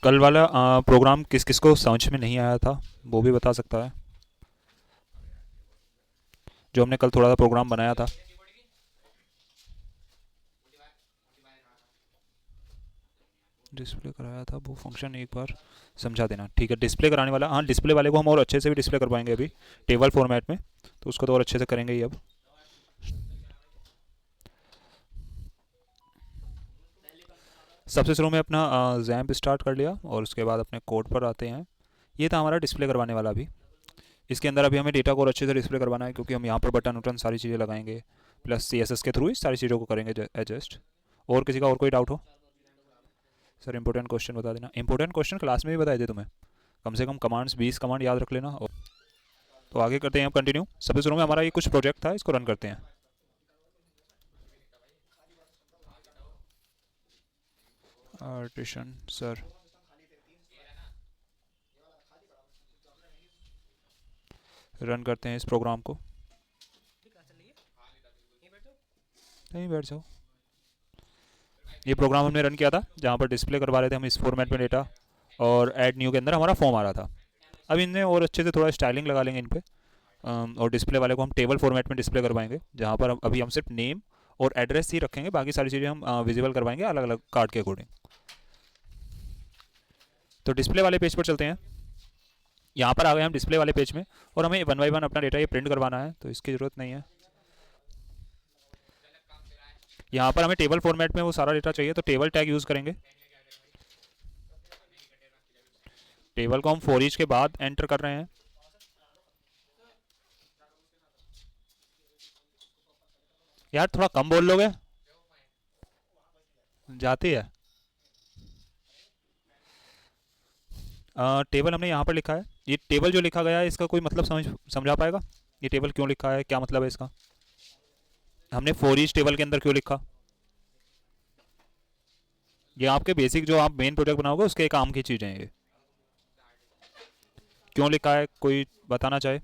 कल वाला प्रोग्राम किस किस को समझ में नहीं आया था, वो भी बता सकता है? जो हमने कल थोड़ा सा प्रोग्राम बनाया था। डिस्प्ले कराया था वो फंक्शन, एक बार समझा देना। ठीक है, डिस्प्ले कराने वाला, हाँ डिस्प्ले वाले को हम और अच्छे से भी डिस्प्ले कर पाएंगे अभी टेबल फॉर्मेट में, तो उसको तो और अच्छे से करेंगे ही अब। सबसे शुरू में अपना जैम्प स्टार्ट कर लिया और उसके बाद अपने कोड पर आते हैं। ये था हमारा डिस्प्ले करवाने वाला भी। इसके अंदर अभी हमें डेटा को और अच्छे से डिस्प्ले करवाना है, क्योंकि हम यहाँ पर बटन वटन सारी चीज़ें लगाएंगे, प्लस CSS के थ्रू इस सारी चीज़ों को करेंगे एडजस्ट। और किसी का और कोई डाउट हो? सर इंपॉर्टेंट क्वेश्चन बता देना। इंपॉर्टेंट क्वेश्चन क्लास में भी बताए थे तुम्हें, कम से कम कमांड्स 20 कमांड याद रख लेना। और तो आगे करते हैं हम कंटिन्यू। सबसे शुरू में हमारा ये कुछ प्रोजेक्ट था, इसको रन करते हैं। आर्टिशन सर, रन करते हैं इस प्रोग्राम को। नहीं, बैठ जाओ। ये प्रोग्राम हमने रन किया था जहाँ पर डिस्प्ले करवा रहे थे हम इस फॉर्मेट में डेटा, और ऐड न्यू के अंदर हमारा फॉर्म आ रहा था। अब इनमें और अच्छे से थोड़ा स्टाइलिंग लगा लेंगे इन पे। और डिस्प्ले वाले को हम टेबल फॉर्मेट में डिस्प्ले करवाएंगे, जहाँ पर अभी हम सिर्फ नेम और एड्रेस ही रखेंगे, बाकी सारी चीज़ें हम विजिबल करवाएंगे अलग अलग कार्ड के अकॉर्डिंग। तो डिस्प्ले वाले पेज पर चलते हैं। यहाँ पर आ गए हम डिस्प्ले वाले पेज में, और हमें वन बाई वन अपना डेटा ये प्रिंट करवाना है, तो इसकी ज़रूरत नहीं है। यहाँ पर हमें टेबल फॉर्मेट में वो सारा डेटा चाहिए, तो टेबल टैग यूज़ करेंगे। टेबल को हम फॉर ईच के बाद एंटर कर रहे हैं। यार थोड़ा कम बोल लोगे, जाती है। टेबल हमने यहाँ पर लिखा है। ये टेबल जो लिखा गया है इसका कोई मतलब समझा पाएगा? ये टेबल क्यों लिखा है, क्या मतलब है इसका? हमने फॉर ईच टेबल के अंदर क्यों लिखा? ये आपके बेसिक जो आप मेन प्रोडक्ट बनाओगे उसके काम की चीज़ें हैं ये। क्यों लिखा है, कोई बताना चाहे?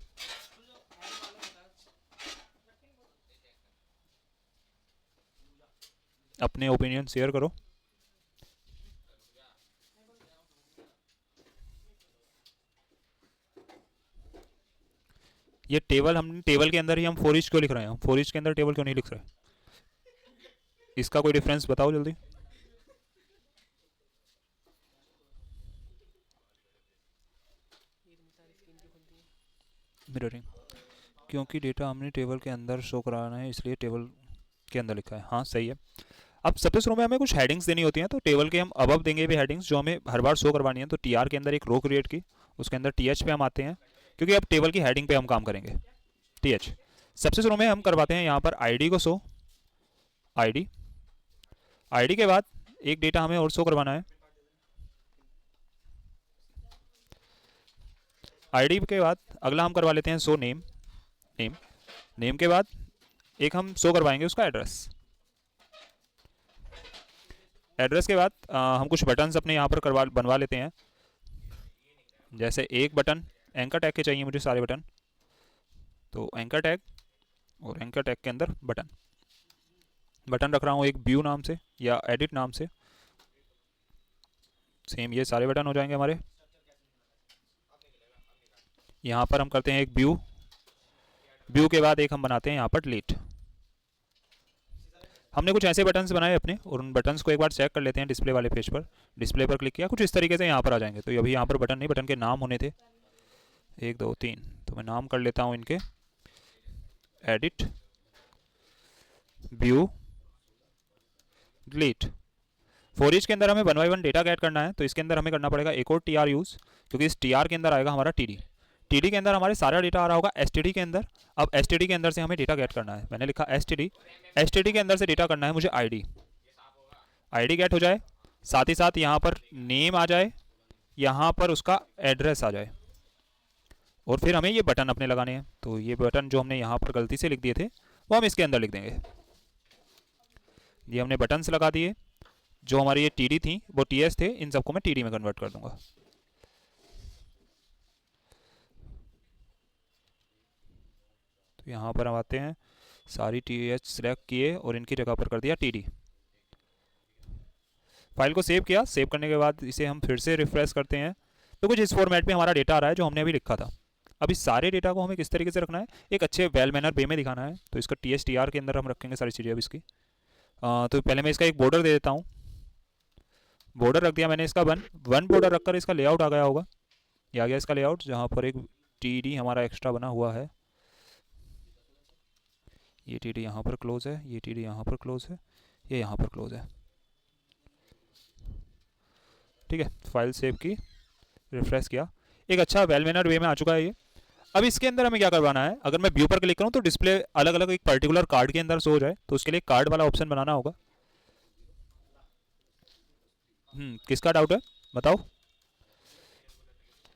अपने ओपिनियन शेयर करो। ये टेबल, हम टेबल के अंदर ही हम फॉर ईच क्यों लिख रहे हैं? हम फॉर ईच के अंदर टेबल क्यों नहीं लिख रहे? इसका कोई डिफरेंस बताओ जल्दी। मिररिंग, क्योंकि डेटा हमने टेबल के अंदर शो कराना है, इसलिए टेबल के अंदर लिखा है। हाँ सही है। अब सबसे शुरू में हमें कुछ हेडिंग्स देनी होती हैं, तो टेबल के हम अब देंगे भी हेडिंग्स जो हमें हर बार शो करवानी है। तो TR के अंदर एक रो क्रिएट की, उसके अंदर TH पे हम आते हैं, क्योंकि अब टेबल की हेडिंग पे हम काम करेंगे। TH सबसे शुरू में हम करवाते हैं यहाँ पर ID को शो। ID, ID के बाद एक डेटा हमें और शो करवाना है। ID के बाद अगला हम करवा लेते हैं शो नेम। नेम, नेम के बाद एक हम शो करवाएंगे उसका एड्रेस। एड्रेस के बाद हम कुछ बटन्स अपने यहाँ पर करवा बनवा लेते हैं। जैसे एक बटन एंकर टैग के चाहिए मुझे सारे बटन, तो एंकर टैग, और एंकर टैग के अंदर बटन। बटन रख रहा हूँ एक व्यू नाम से या एडिट नाम से। सेम ये सारे बटन हो जाएंगे हमारे। यहाँ पर हम करते हैं एक व्यू। व्यू के बाद एक हम बनाते हैं यहाँ पर डिलीट। हमने कुछ ऐसे बटन्स बनाए अपने, और उन बटन्स को एक बार चेक कर लेते हैं डिस्प्ले वाले पेज पर। डिस्प्ले पर क्लिक किया, कुछ इस तरीके से यहाँ पर आ जाएंगे। तो अभी यहाँ पर बटन नहीं, बटन के नाम होने थे, 1 2 3। तो मैं नाम कर लेता हूँ इनके, edit, view, delete. For each के अंदर हमें one by one data gate करना है, तो इसके अंदर हमें करना पड़ेगा एक और TR यूज़, क्योंकि इस TR के अंदर आएगा हमारा TD। TD के अंदर हमारे सारा डेटा आ रहा होगा STD के अंदर। अब STD के अंदर से हमें डेटा गेट करना है, मैंने लिखा STD। STD के अंदर से डेटा करना है मुझे ID। ID गेट हो जाए, साथ ही साथ यहाँ पर नेम आ जाए, यहाँ पर उसका एड्रेस आ जाए, और फिर हमें ये बटन अपने लगाने हैं। तो ये बटन जो हमने यहाँ पर गलती से लिख दिए थे वो हम इसके अंदर लिख देंगे। ये हमने बटन्स लगा दिए। जो हमारी ये TD थी वो TS थे, इन सबको मैं TD में कन्वर्ट कर दूंगा। तो यहाँ पर हम आते हैं, सारी TH सिलेक्ट किए और इनकी जगह पर कर दिया TD। फाइल को सेव किया, सेव करने के बाद इसे हम फिर से रिफ्रेश करते हैं तो कुछ इस फॉर्मेट में हमारा डेटा आ रहा है जो हमने अभी लिखा था। अब इस सारे डेटा को हमें किस तरीके से रखना है, एक अच्छे वेल मैनर वे में दिखाना है। तो इसका TSTR के अंदर हम रखेंगे सारी चीज़ें अब इसकी। तो पहले मैं इसका एक बॉर्डर दे देता हूँ। बॉर्डर रख दिया मैंने इसका वन बॉर्डर रखकर इसका लेआउट आ गया होगा। ये आ गया इसका लेआउट, जहाँ पर एक TD हमारा एक्स्ट्रा बना हुआ है। ये TD यहाँ पर क्लोज है, ये TD यहाँ पर क्लोज है, ये यहाँ पर क्लोज है। ठीक है, फाइल सेव की, रिफ्रेश किया, एक अच्छा वेल मैनर वे में आ चुका है ये। अब इसके अंदर हमें क्या करवाना है, अगर मैं व्यू पर क्लिक करूँ तो डिस्प्ले अलग अलग एक पर्टिकुलर कार्ड के अंदर शो हो जाए, तो उसके लिए कार्ड वाला ऑप्शन बनाना होगा। किसका डाउट है बताओ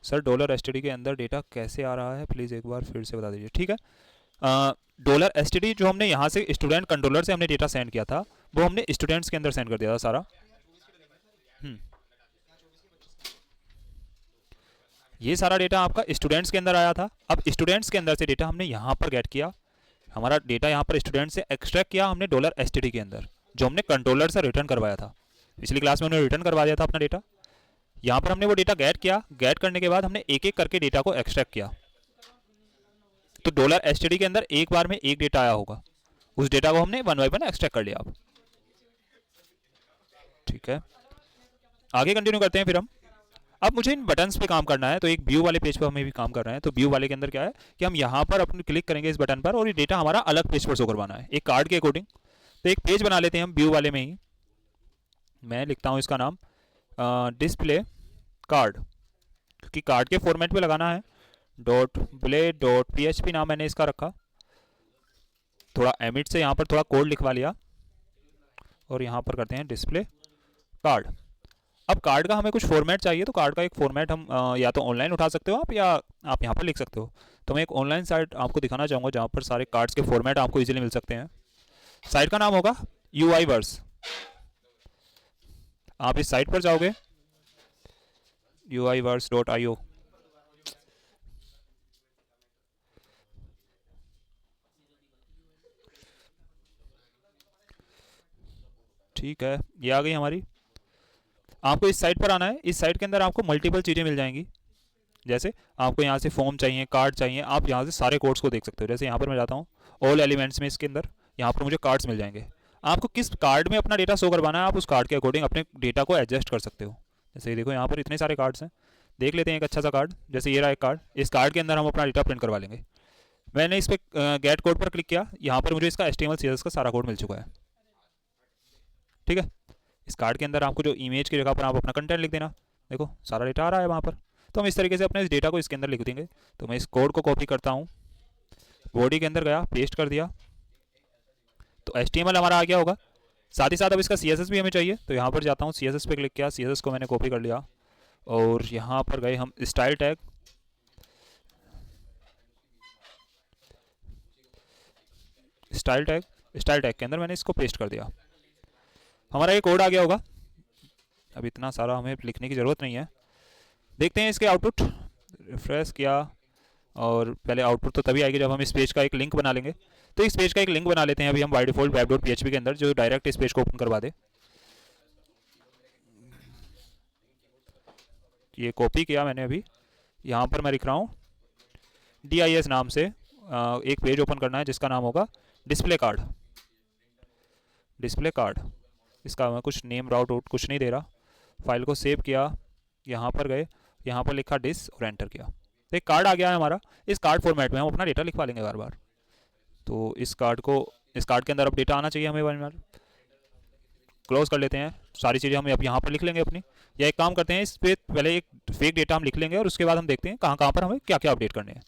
सर? $std के अंदर डेटा कैसे आ रहा है, प्लीज़ एक बार फिर से बता दीजिए। ठीक है, $std जो हमने यहाँ से स्टूडेंट कंट्रोलर से हमने डेटा सेंड किया था, वो हमने स्टूडेंट्स के अंदर सेंड कर दिया था सारा। ये सारा डेटा आपका स्टूडेंट्स के अंदर आया था। अब स्टूडेंट्स के अंदर से डेटा हमने यहाँ पर गेट किया, हमारा डेटा यहाँ पर स्टूडेंट से एक्सट्रैक्ट किया हमने $std के अंदर, जो हमने कंट्रोलर से रिटर्न करवाया था। पिछली क्लास में उन्होंने रिटर्न करवा दिया था अपना डेटा। यहाँ पर हमने वो डेटा गेट किया, गेट करने के बाद हमने एक एक करके डेटा को एक्सट्रैक्ट किया। तो $std के अंदर एक बार में एक डेटा आया होगा, उस डेटा को हमने वन बाय वन एक्सट्रैक्ट कर लिया। अब ठीक है, आगे कंटिन्यू करते हैं फिर हम। अब मुझे इन बटन्स पे काम करना है, तो एक व्यू वाले पेज पर हमें भी काम कर रहे हैं। तो व्यू वाले के अंदर क्या है कि हम यहाँ पर अपने क्लिक करेंगे इस बटन पर और ये डेटा हमारा अलग पेज पर शो करवाना है एक कार्ड के अकॉर्डिंग। तो एक पेज बना लेते हैं हम व्यू वाले में ही। मैं लिखता हूँ इसका नाम डिस्प्ले कार्ड, क्योंकि कार्ड के फॉर्मेट पे लगाना है। .blade.php नाम मैंने इसका रखा। थोड़ा एमिट से यहाँ पर थोड़ा कोड लिखवा लिया और यहाँ पर करते हैं डिस्प्ले कार्ड। अब कार्ड का हमें कुछ फॉर्मेट चाहिए, तो कार्ड का एक फॉर्मेट हम या तो ऑनलाइन उठा सकते हो आप, या आप यहाँ पर लिख सकते हो। तो मैं एक ऑनलाइन साइट आपको दिखाना चाहूँगा जहाँ पर सारे कार्ड्स के फॉर्मेट आपको इजीली मिल सकते हैं। साइट का नाम होगा UIverse। आप इस साइट पर जाओगे uiverse.io। ठीक है, ये आ गई हमारी। आपको इस साइट पर आना है। इस साइट के अंदर आपको मल्टीपल चीज़ें मिल जाएंगी, जैसे आपको यहाँ से फॉर्म चाहिए, कार्ड चाहिए, आप यहाँ से सारे कोड्स को देख सकते हो। जैसे यहाँ पर मैं जाता हूँ ऑल एलिमेंट्स में, इसके अंदर यहाँ पर मुझे कार्ड्स मिल जाएंगे। आपको किस कार्ड में अपना डेटा शो करवाना है, आप उस कार्ड के अकॉर्डिंग अपने डेटा को एडजस्ट कर सकते हो। जैसे ये देखो यहाँ पर इतने सारे कार्ड्स हैं, देख लेते हैं एक अच्छा सा कार्ड। जैसे ये रहा एक कार्ड, इस कार्ड के अंदर हम अपना डेटा प्रिंट करवा लेंगे। मैंने इस पर गेट कोड पर क्लिक किया, यहाँ पर मुझे इसका HTML CSS का सारा कोड मिल चुका है। ठीक है, इस कार्ड के अंदर आपको जो इमेज की जगह पर आप अपना कंटेंट लिख देना। देखो सारा डेटा आ रहा है वहाँ पर। तो हम इस तरीके से अपने इस डेटा को इसके अंदर लिख देंगे। तो मैं इस कोड को कॉपी करता हूँ, बॉडी के अंदर गया, पेस्ट कर दिया, तो HTML हमारा आ गया होगा। साथ ही साथ अब इसका CSS भी हमें चाहिए, तो यहाँ पर जाता हूँ, CSS पे क्लिक किया, CSS को मैंने कॉपी कर लिया और यहाँ पर गए हम स्टाइल टैग, स्टाइल टैग के अंदर मैंने इसको पेस्ट कर दिया। हमारा ये कोड आ गया होगा। अब इतना सारा हमें लिखने की ज़रूरत नहीं है। देखते हैं इसके आउटपुट। रिफ्रेश किया और पहले आउटपुट तो तभी आएगी जब हम इस पेज का एक लिंक बना लेंगे। तो इस पेज का एक लिंक बना लेते हैं अभी हम बाय डिफॉल्ट web.php के अंदर, जो डायरेक्ट इस पेज को ओपन करवा दे। ये कॉपी किया मैंने अभी, यहाँ पर मैं लिख रहा हूँ DIS नाम से एक पेज ओपन करना है जिसका नाम होगा डिस्प्ले कार्ड। डिस्प्ले कार्ड, इसका मैं कुछ नेम राउट आउट कुछ नहीं दे रहा। फाइल को सेव किया, यहाँ पर गए, यहाँ पर लिखा डिस और एंटर किया। तो एक कार्ड आ गया है हमारा। इस कार्ड फॉर्मेट में हम अपना डेटा लिखवा लेंगे बार बार। तो इस कार्ड के अंदर अब डेटा आना चाहिए हमें बार बार। क्लोज कर लेते हैं, सारी चीज़ें हम अब यहाँ पर लिख लेंगे अपनी। या एक काम करते हैं, इस पर पहले एक फेक डेटा हम लिख लेंगे और उसके बाद हम देखते हैं कहाँ कहाँ पर हमें क्या क्या अपडेट करने हैं।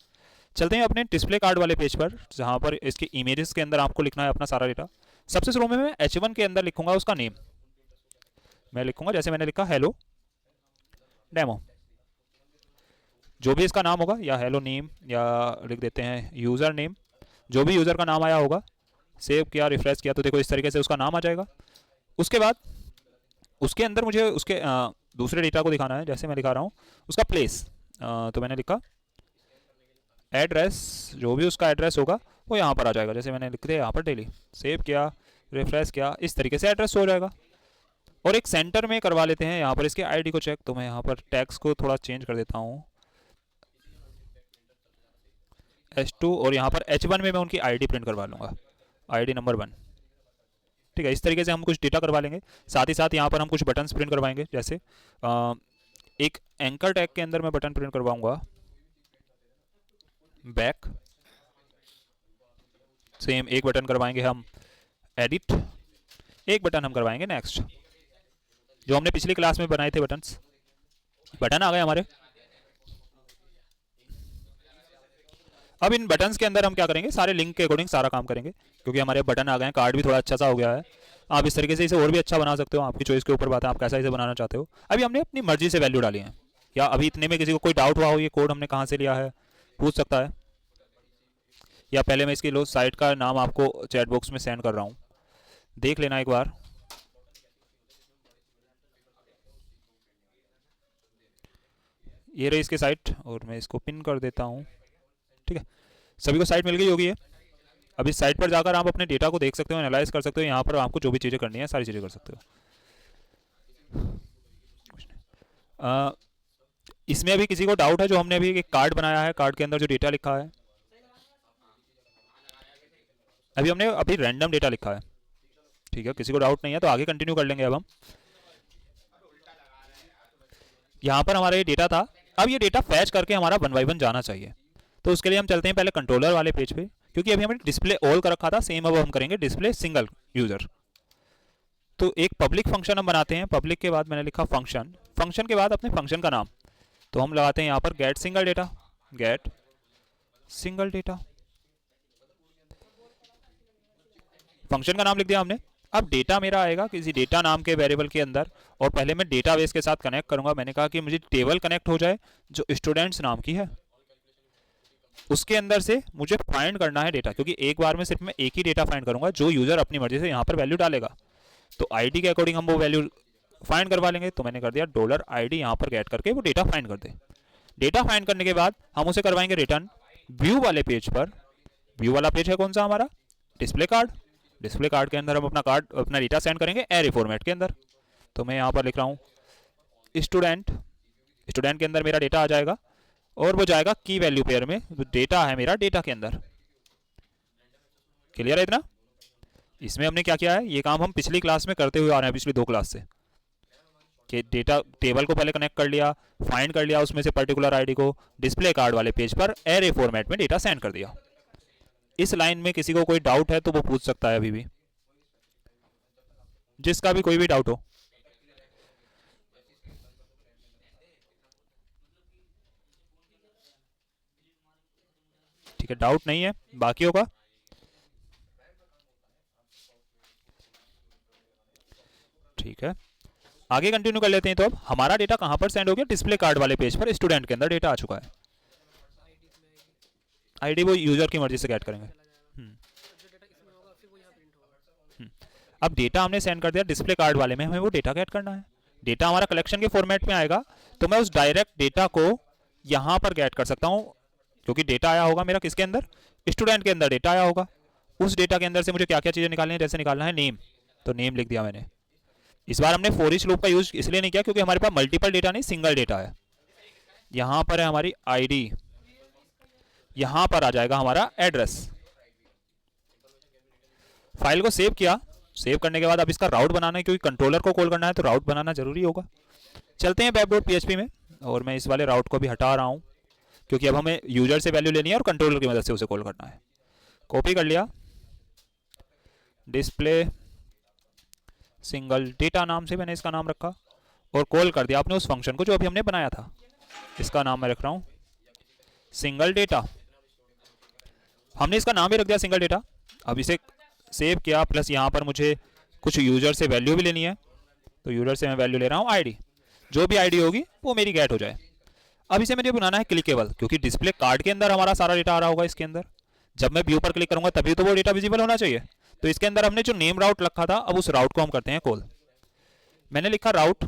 चलते हैं अपने डिस्प्ले कार्ड वाले पेज पर, जहाँ पर इसके इमेजेस के अंदर आपको लिखना है अपना सारा डेटा। सबसे शुरू में मैं H1 के अंदर लिखूंगा उसका नेम। मैं लिखूंगा जैसे मैंने लिखा हेलो डेमो, जो भी इसका नाम होगा, या हेलो नेम, या लिख देते हैं यूज़र नेम, जो भी यूज़र का नाम आया होगा। सेव किया, रिफ्रेश किया, तो देखो इस तरीके से उसका नाम आ जाएगा। उसके बाद उसके अंदर मुझे उसके दूसरे डेटा को दिखाना है। जैसे मैं दिखा रहा हूँ उसका प्लेस, तो मैंने लिखा एड्रेस, जो भी उसका एड्रेस होगा वो यहाँ पर आ जाएगा। जैसे मैंने लिख दिया यहाँ पर डेली, सेव किया, रिफ्रेश किया, इस तरीके से एड्रेस हो जाएगा। और एक सेंटर में करवा लेते हैं यहाँ पर इसके आईडी को चेक। तो मैं यहाँ पर टैक्स को थोड़ा चेंज कर देता हूँ H2 और यहाँ पर H1 में मैं उनकी आईडी प्रिंट करवा लूँगा, आईडी नंबर 1। ठीक है, इस तरीके से हम कुछ डेटा करवा लेंगे। साथ ही साथ यहाँ पर हम कुछ बटन्स प्रिंट करवाएंगे, जैसे एक एंकर टैग के अंदर मैं बटन प्रिंट करवाऊंगा बैक, सेम एक बटन करवाएंगे हम एडिट, एक बटन हम करवाएंगे नेक्स्ट, जो हमने पिछली क्लास में बनाए थे बटन्स। बटन आ गए हमारे। अब इन बटन्स के अंदर हम क्या करेंगे, सारे लिंक के अकॉर्डिंग सारा काम करेंगे, क्योंकि हमारे बटन आ गए हैं। कार्ड भी थोड़ा अच्छा सा हो गया है। आप इस तरीके से इसे और भी अच्छा बना सकते हो, आपकी चॉइस के ऊपर बात है, आप कैसा इसे बनाना चाहते हो। अभी हमने अपनी मर्जी से वैल्यू डाली है, या अभी इतने में किसी को कोई डाउट हुआ हो ये कोड हमने कहाँ से लिया है, पूछ सकता है। या पहले मैं इसकी लो साइट का नाम आपको चैट बॉक्स में सेंड कर रहा हूँ, देख लेना एक बार। ये रही इसकी साइट, और मैं इसको पिन कर देता हूँ। ठीक है, सभी को साइट मिल गई होगी है। अब इस साइट पर जाकर आप अपने डेटा को देख सकते हो, एनालाइज कर सकते हो। यहाँ पर आपको जो भी चीज़ें करनी है सारी चीज़ें कर सकते हो। इसमें अभी किसी को डाउट है, जो हमने अभी एक कार्ड बनाया है, कार्ड के अंदर जो डेटा लिखा है, अभी हमने रैंडम डेटा लिखा है। ठीक है, किसी को डाउट नहीं है तो आगे कंटिन्यू कर लेंगे। अब हम यहाँ पर हमारा ये डेटा था, अब ये डेटा फैच करके हमारा 1 बाय 1 जाना चाहिए। तो उसके लिए हम चलते हैं पहले कंट्रोलर वाले पेज पे, क्योंकि अभी हमने डिस्प्ले ऑल कर रखा था, सेम अब हम करेंगे डिस्प्ले सिंगल यूजर। तो एक पब्लिक फंक्शन हम बनाते हैं। पब्लिक के बाद मैंने लिखा फंक्शन, फंक्शन के बाद अपने फंक्शन का नाम। तो हम लगाते हैं यहाँ पर get single data, get single data, function का नाम लिख दिया हमने। अब डेटा मेरा आएगा किसी डेटा नाम के वेरिएबल के अंदर, और पहले मैं डेटाबेस के साथ कनेक्ट करूंगा। मैंने कहा कि मुझे टेबल कनेक्ट हो जाए जो स्टूडेंट्स नाम की है, उसके अंदर से मुझे फाइंड करना है डेटा, क्योंकि एक बार में सिर्फ मैं एक ही डेटा फाइंड करूंगा जो यूजर अपनी मर्जी से यहाँ पर वैल्यू डालेगा। तो आईडी के अकॉर्डिंग हम वो वैल्यू फाइंड करवा लेंगे। तो मैंने कर दिया $ID यहाँ पर गेट करके वो डेटा फाइंड कर दे। डेटा फाइंड करने के बाद हम उसे करवाएंगे रिटर्न व्यू वाले पेज पर। व्यू वाला पेज है कौन सा हमारा, डिस्प्ले कार्ड। डिस्प्ले कार्ड के अंदर हम अपना डेटा सेंड करेंगे एरे फॉर्मेट के अंदर। तो मैं यहाँ पर लिख रहा हूँ स्टूडेंट, स्टूडेंट के अंदर मेरा डेटा आ जाएगा, और वो जाएगा की वैल्यू पेयर में। डेटा है मेरा डेटा के अंदर। क्लियर है इतना? इसमें हमने क्या किया है, ये काम हम पिछली क्लास में करते हुए आ रहे हैं, पिछली 2 क्लास से, कि डेटा टेबल को पहले कनेक्ट कर लिया, फाइंड कर लिया उसमें से पर्टिकुलर आईडी को, डिस्प्ले कार्ड वाले पेज पर एरे फॉर्मेट में डेटा सेंड कर दिया। इस लाइन में किसी को कोई डाउट है तो वो पूछ सकता है अभी भी, जिसका भी कोई भी डाउट हो। ठीक है, डाउट नहीं है बाकियों का? ठीक है, आगे कंटिन्यू कर लेते हैं। तो अब हमारा डेटा कहां पर सेंड हो गया, डिस्प्ले कार्ड वाले पेज पर स्टूडेंट के अंदर डेटा आ चुका है। आईडी वो यूजर की मर्जी से गेट करेंगे। अब डेटा हमने सेंड कर दिया डिस्प्ले कार्ड वाले में, हमें वो डेटा गेट करना है। डेटा हमारा कलेक्शन के फॉर्मेट में आएगा, तो मैं उस डायरेक्ट डेटा को यहां पर गेट कर सकता हूं, क्योंकि डेटा आया होगा मेरा किसके अंदर, स्टूडेंट के अंदर डेटा आया होगा। उस डेटा के अंदर से मुझे क्या क्या चीजें निकालनी है, जैसे निकालना है नेम, तो नेम लिख दिया मैंने। इस बार हमने फॉर ईच लूप का यूज इसलिए नहीं किया क्योंकि हमारे पास मल्टीपल डेटा नहीं, सिंगल डेटा है। यहां पर है हमारी आईडी, यहां पर आ जाएगा हमारा एड्रेस। फाइल को सेव किया, सेव करने के बाद अब इसका राउट बनाना है, क्योंकि कंट्रोलर को कॉल करना है तो राउट बनाना जरूरी होगा। चलते हैं web.php में, और मैं इस वाले राउट को भी हटा रहा हूं, क्योंकि अब हमें यूजर से वैल्यू लेनी है और कंट्रोलर की मदद से उसे कॉल करना है। कॉपी कर लिया, डिस्प्ले सिंगल डेटा नाम से मैंने इसका नाम रखा, और कॉल कर दिया आपने उस फंक्शन को जो अभी हमने बनाया था। इसका नाम मैं रख रहा हूं सिंगल डेटा। हमने इसका नाम भी रख दिया सिंगल डेटा। अब इसे सेव किया, प्लस यहाँ पर मुझे कुछ यूजर से वैल्यू भी लेनी है, तो यूजर से मैं वैल्यू ले रहा हूँ आईडी। जो भी आईडी होगी वो मेरी गेट हो जाए। अब इसे मुझे बनाना है क्लिकेबल, क्योंकि डिस्प्ले कार्ड के अंदर हमारा सारा डेटा आ रहा होगा इसके अंदर। जब मैं व्यू पर क्लिक करूंगा तभी तो वो डेटा विजिबल होना चाहिए। तो इसके अंदर हमने जो नेम राउट रखा था, अब उस राउट को हम करते हैं कॉल। मैंने लिखा राउट,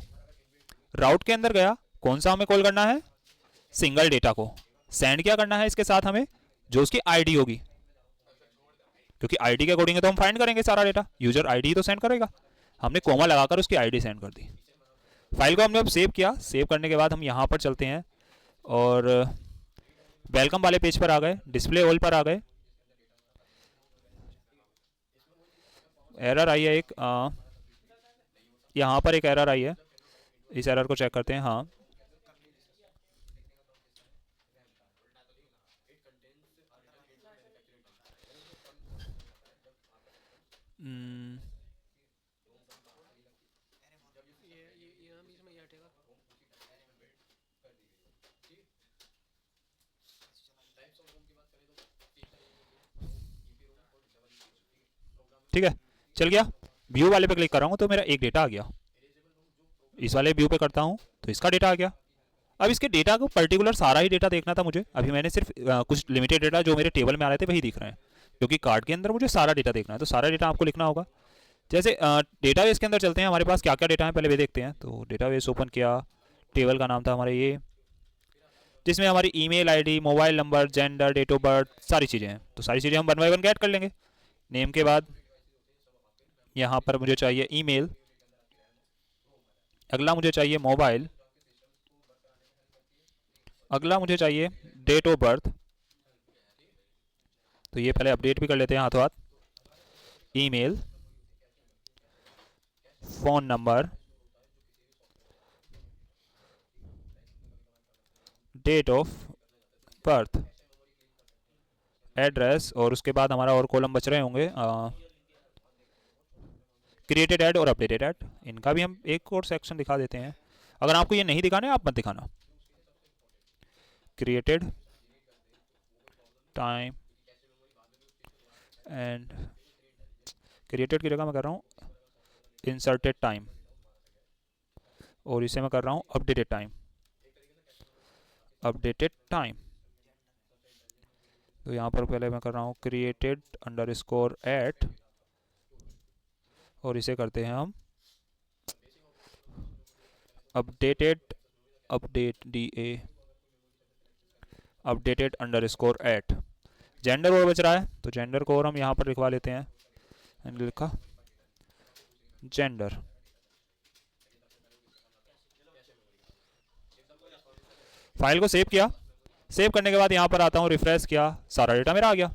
राउट के अंदर गया, कौन सा हमें कॉल करना है, सिंगल डेटा को। सेंड क्या करना है इसके साथ हमें, जो उसकी आईडी होगी, क्योंकि आईडी के अकॉर्डिंग तो हम फाइंड करेंगे सारा डेटा, यूजर आईडी तो सेंड करेगा। हमने कोमा लगाकर उसकी आईडी सेंड कर दी। फाइल को हमने अब सेव किया। सेव करने के बाद हम यहाँ पर चलते हैं और वेलकम वाले पेज पर आ गए, डिस्प्ले ऑल पर आ गए। एरर आई है एक, यहाँ पर एक एरर आई है, इस एरर को चेक करते हैं। हाँ, ठीक है, चल गया। व्यू वाले पे क्लिक कर रहा हूँ तो मेरा एक डेटा आ गया। इस वाले व्यू पे करता हूँ तो इसका डेटा आ गया। अब इसके डेटा को पर्टिकुलर सारा ही डेटा देखना था मुझे। अभी मैंने सिर्फ कुछ लिमिटेड डेटा जो मेरे टेबल में आ रहे थे वही दिख रहे हैं, क्योंकि कार्ड के अंदर मुझे सारा डेटा देखना है। तो सारा डेटा आपको लिखना होगा। जैसे डेटाबेस के अंदर चलते हैं, हमारे पास क्या क्या डेटा है पहले वे देखते हैं। तो डेटाबेस ओपन किया, टेबल का नाम था हमारे ये, जिसमें हमारी email ID, mobile number, gender, date of birth, सारी चीज़ें हैं। तो सारी चीज़ें हम 1 बाय 1 गेट कर लेंगे। नेम के बाद यहाँ पर मुझे चाहिए ईमेल, अगला मुझे चाहिए मोबाइल, अगला मुझे चाहिए डेट ऑफ बर्थ। तो ये पहले अपडेट भी कर लेते हैं हाथों हाथ। Email, phone number, date of birth, address, और उसके बाद हमारा और कॉलम बच रहे होंगे क्रिएटेड ऐड और अपडेटेड ऐड। इनका भी हम एक और सेक्शन दिखा देते हैं। अगर आपको ये नहीं दिखाना है आप मत दिखाना। क्रिएटेड टाइम एंड क्रिएटेड की जगह मैं कर रहा हूँ इंसर्टेड टाइम, और इसे मैं कर रहा हूँ अपडेटेड टाइम, अपडेटेड टाइम। तो यहाँ पर पहले मैं कर रहा हूँ क्रिएटेड अंडरस्कोर एट, और इसे करते हैं हम updated, update DA, updated underscore at. Gender और बच रहा है तो जेंडर को और हम यहाँ पर लिखवा लेते हैं। मैंने लिखा जेंडर। फाइल को सेव किया। सेव करने के बाद यहाँ पर आता हूँ, रिफ्रेश किया, सारा डेटा मेरा आ गया।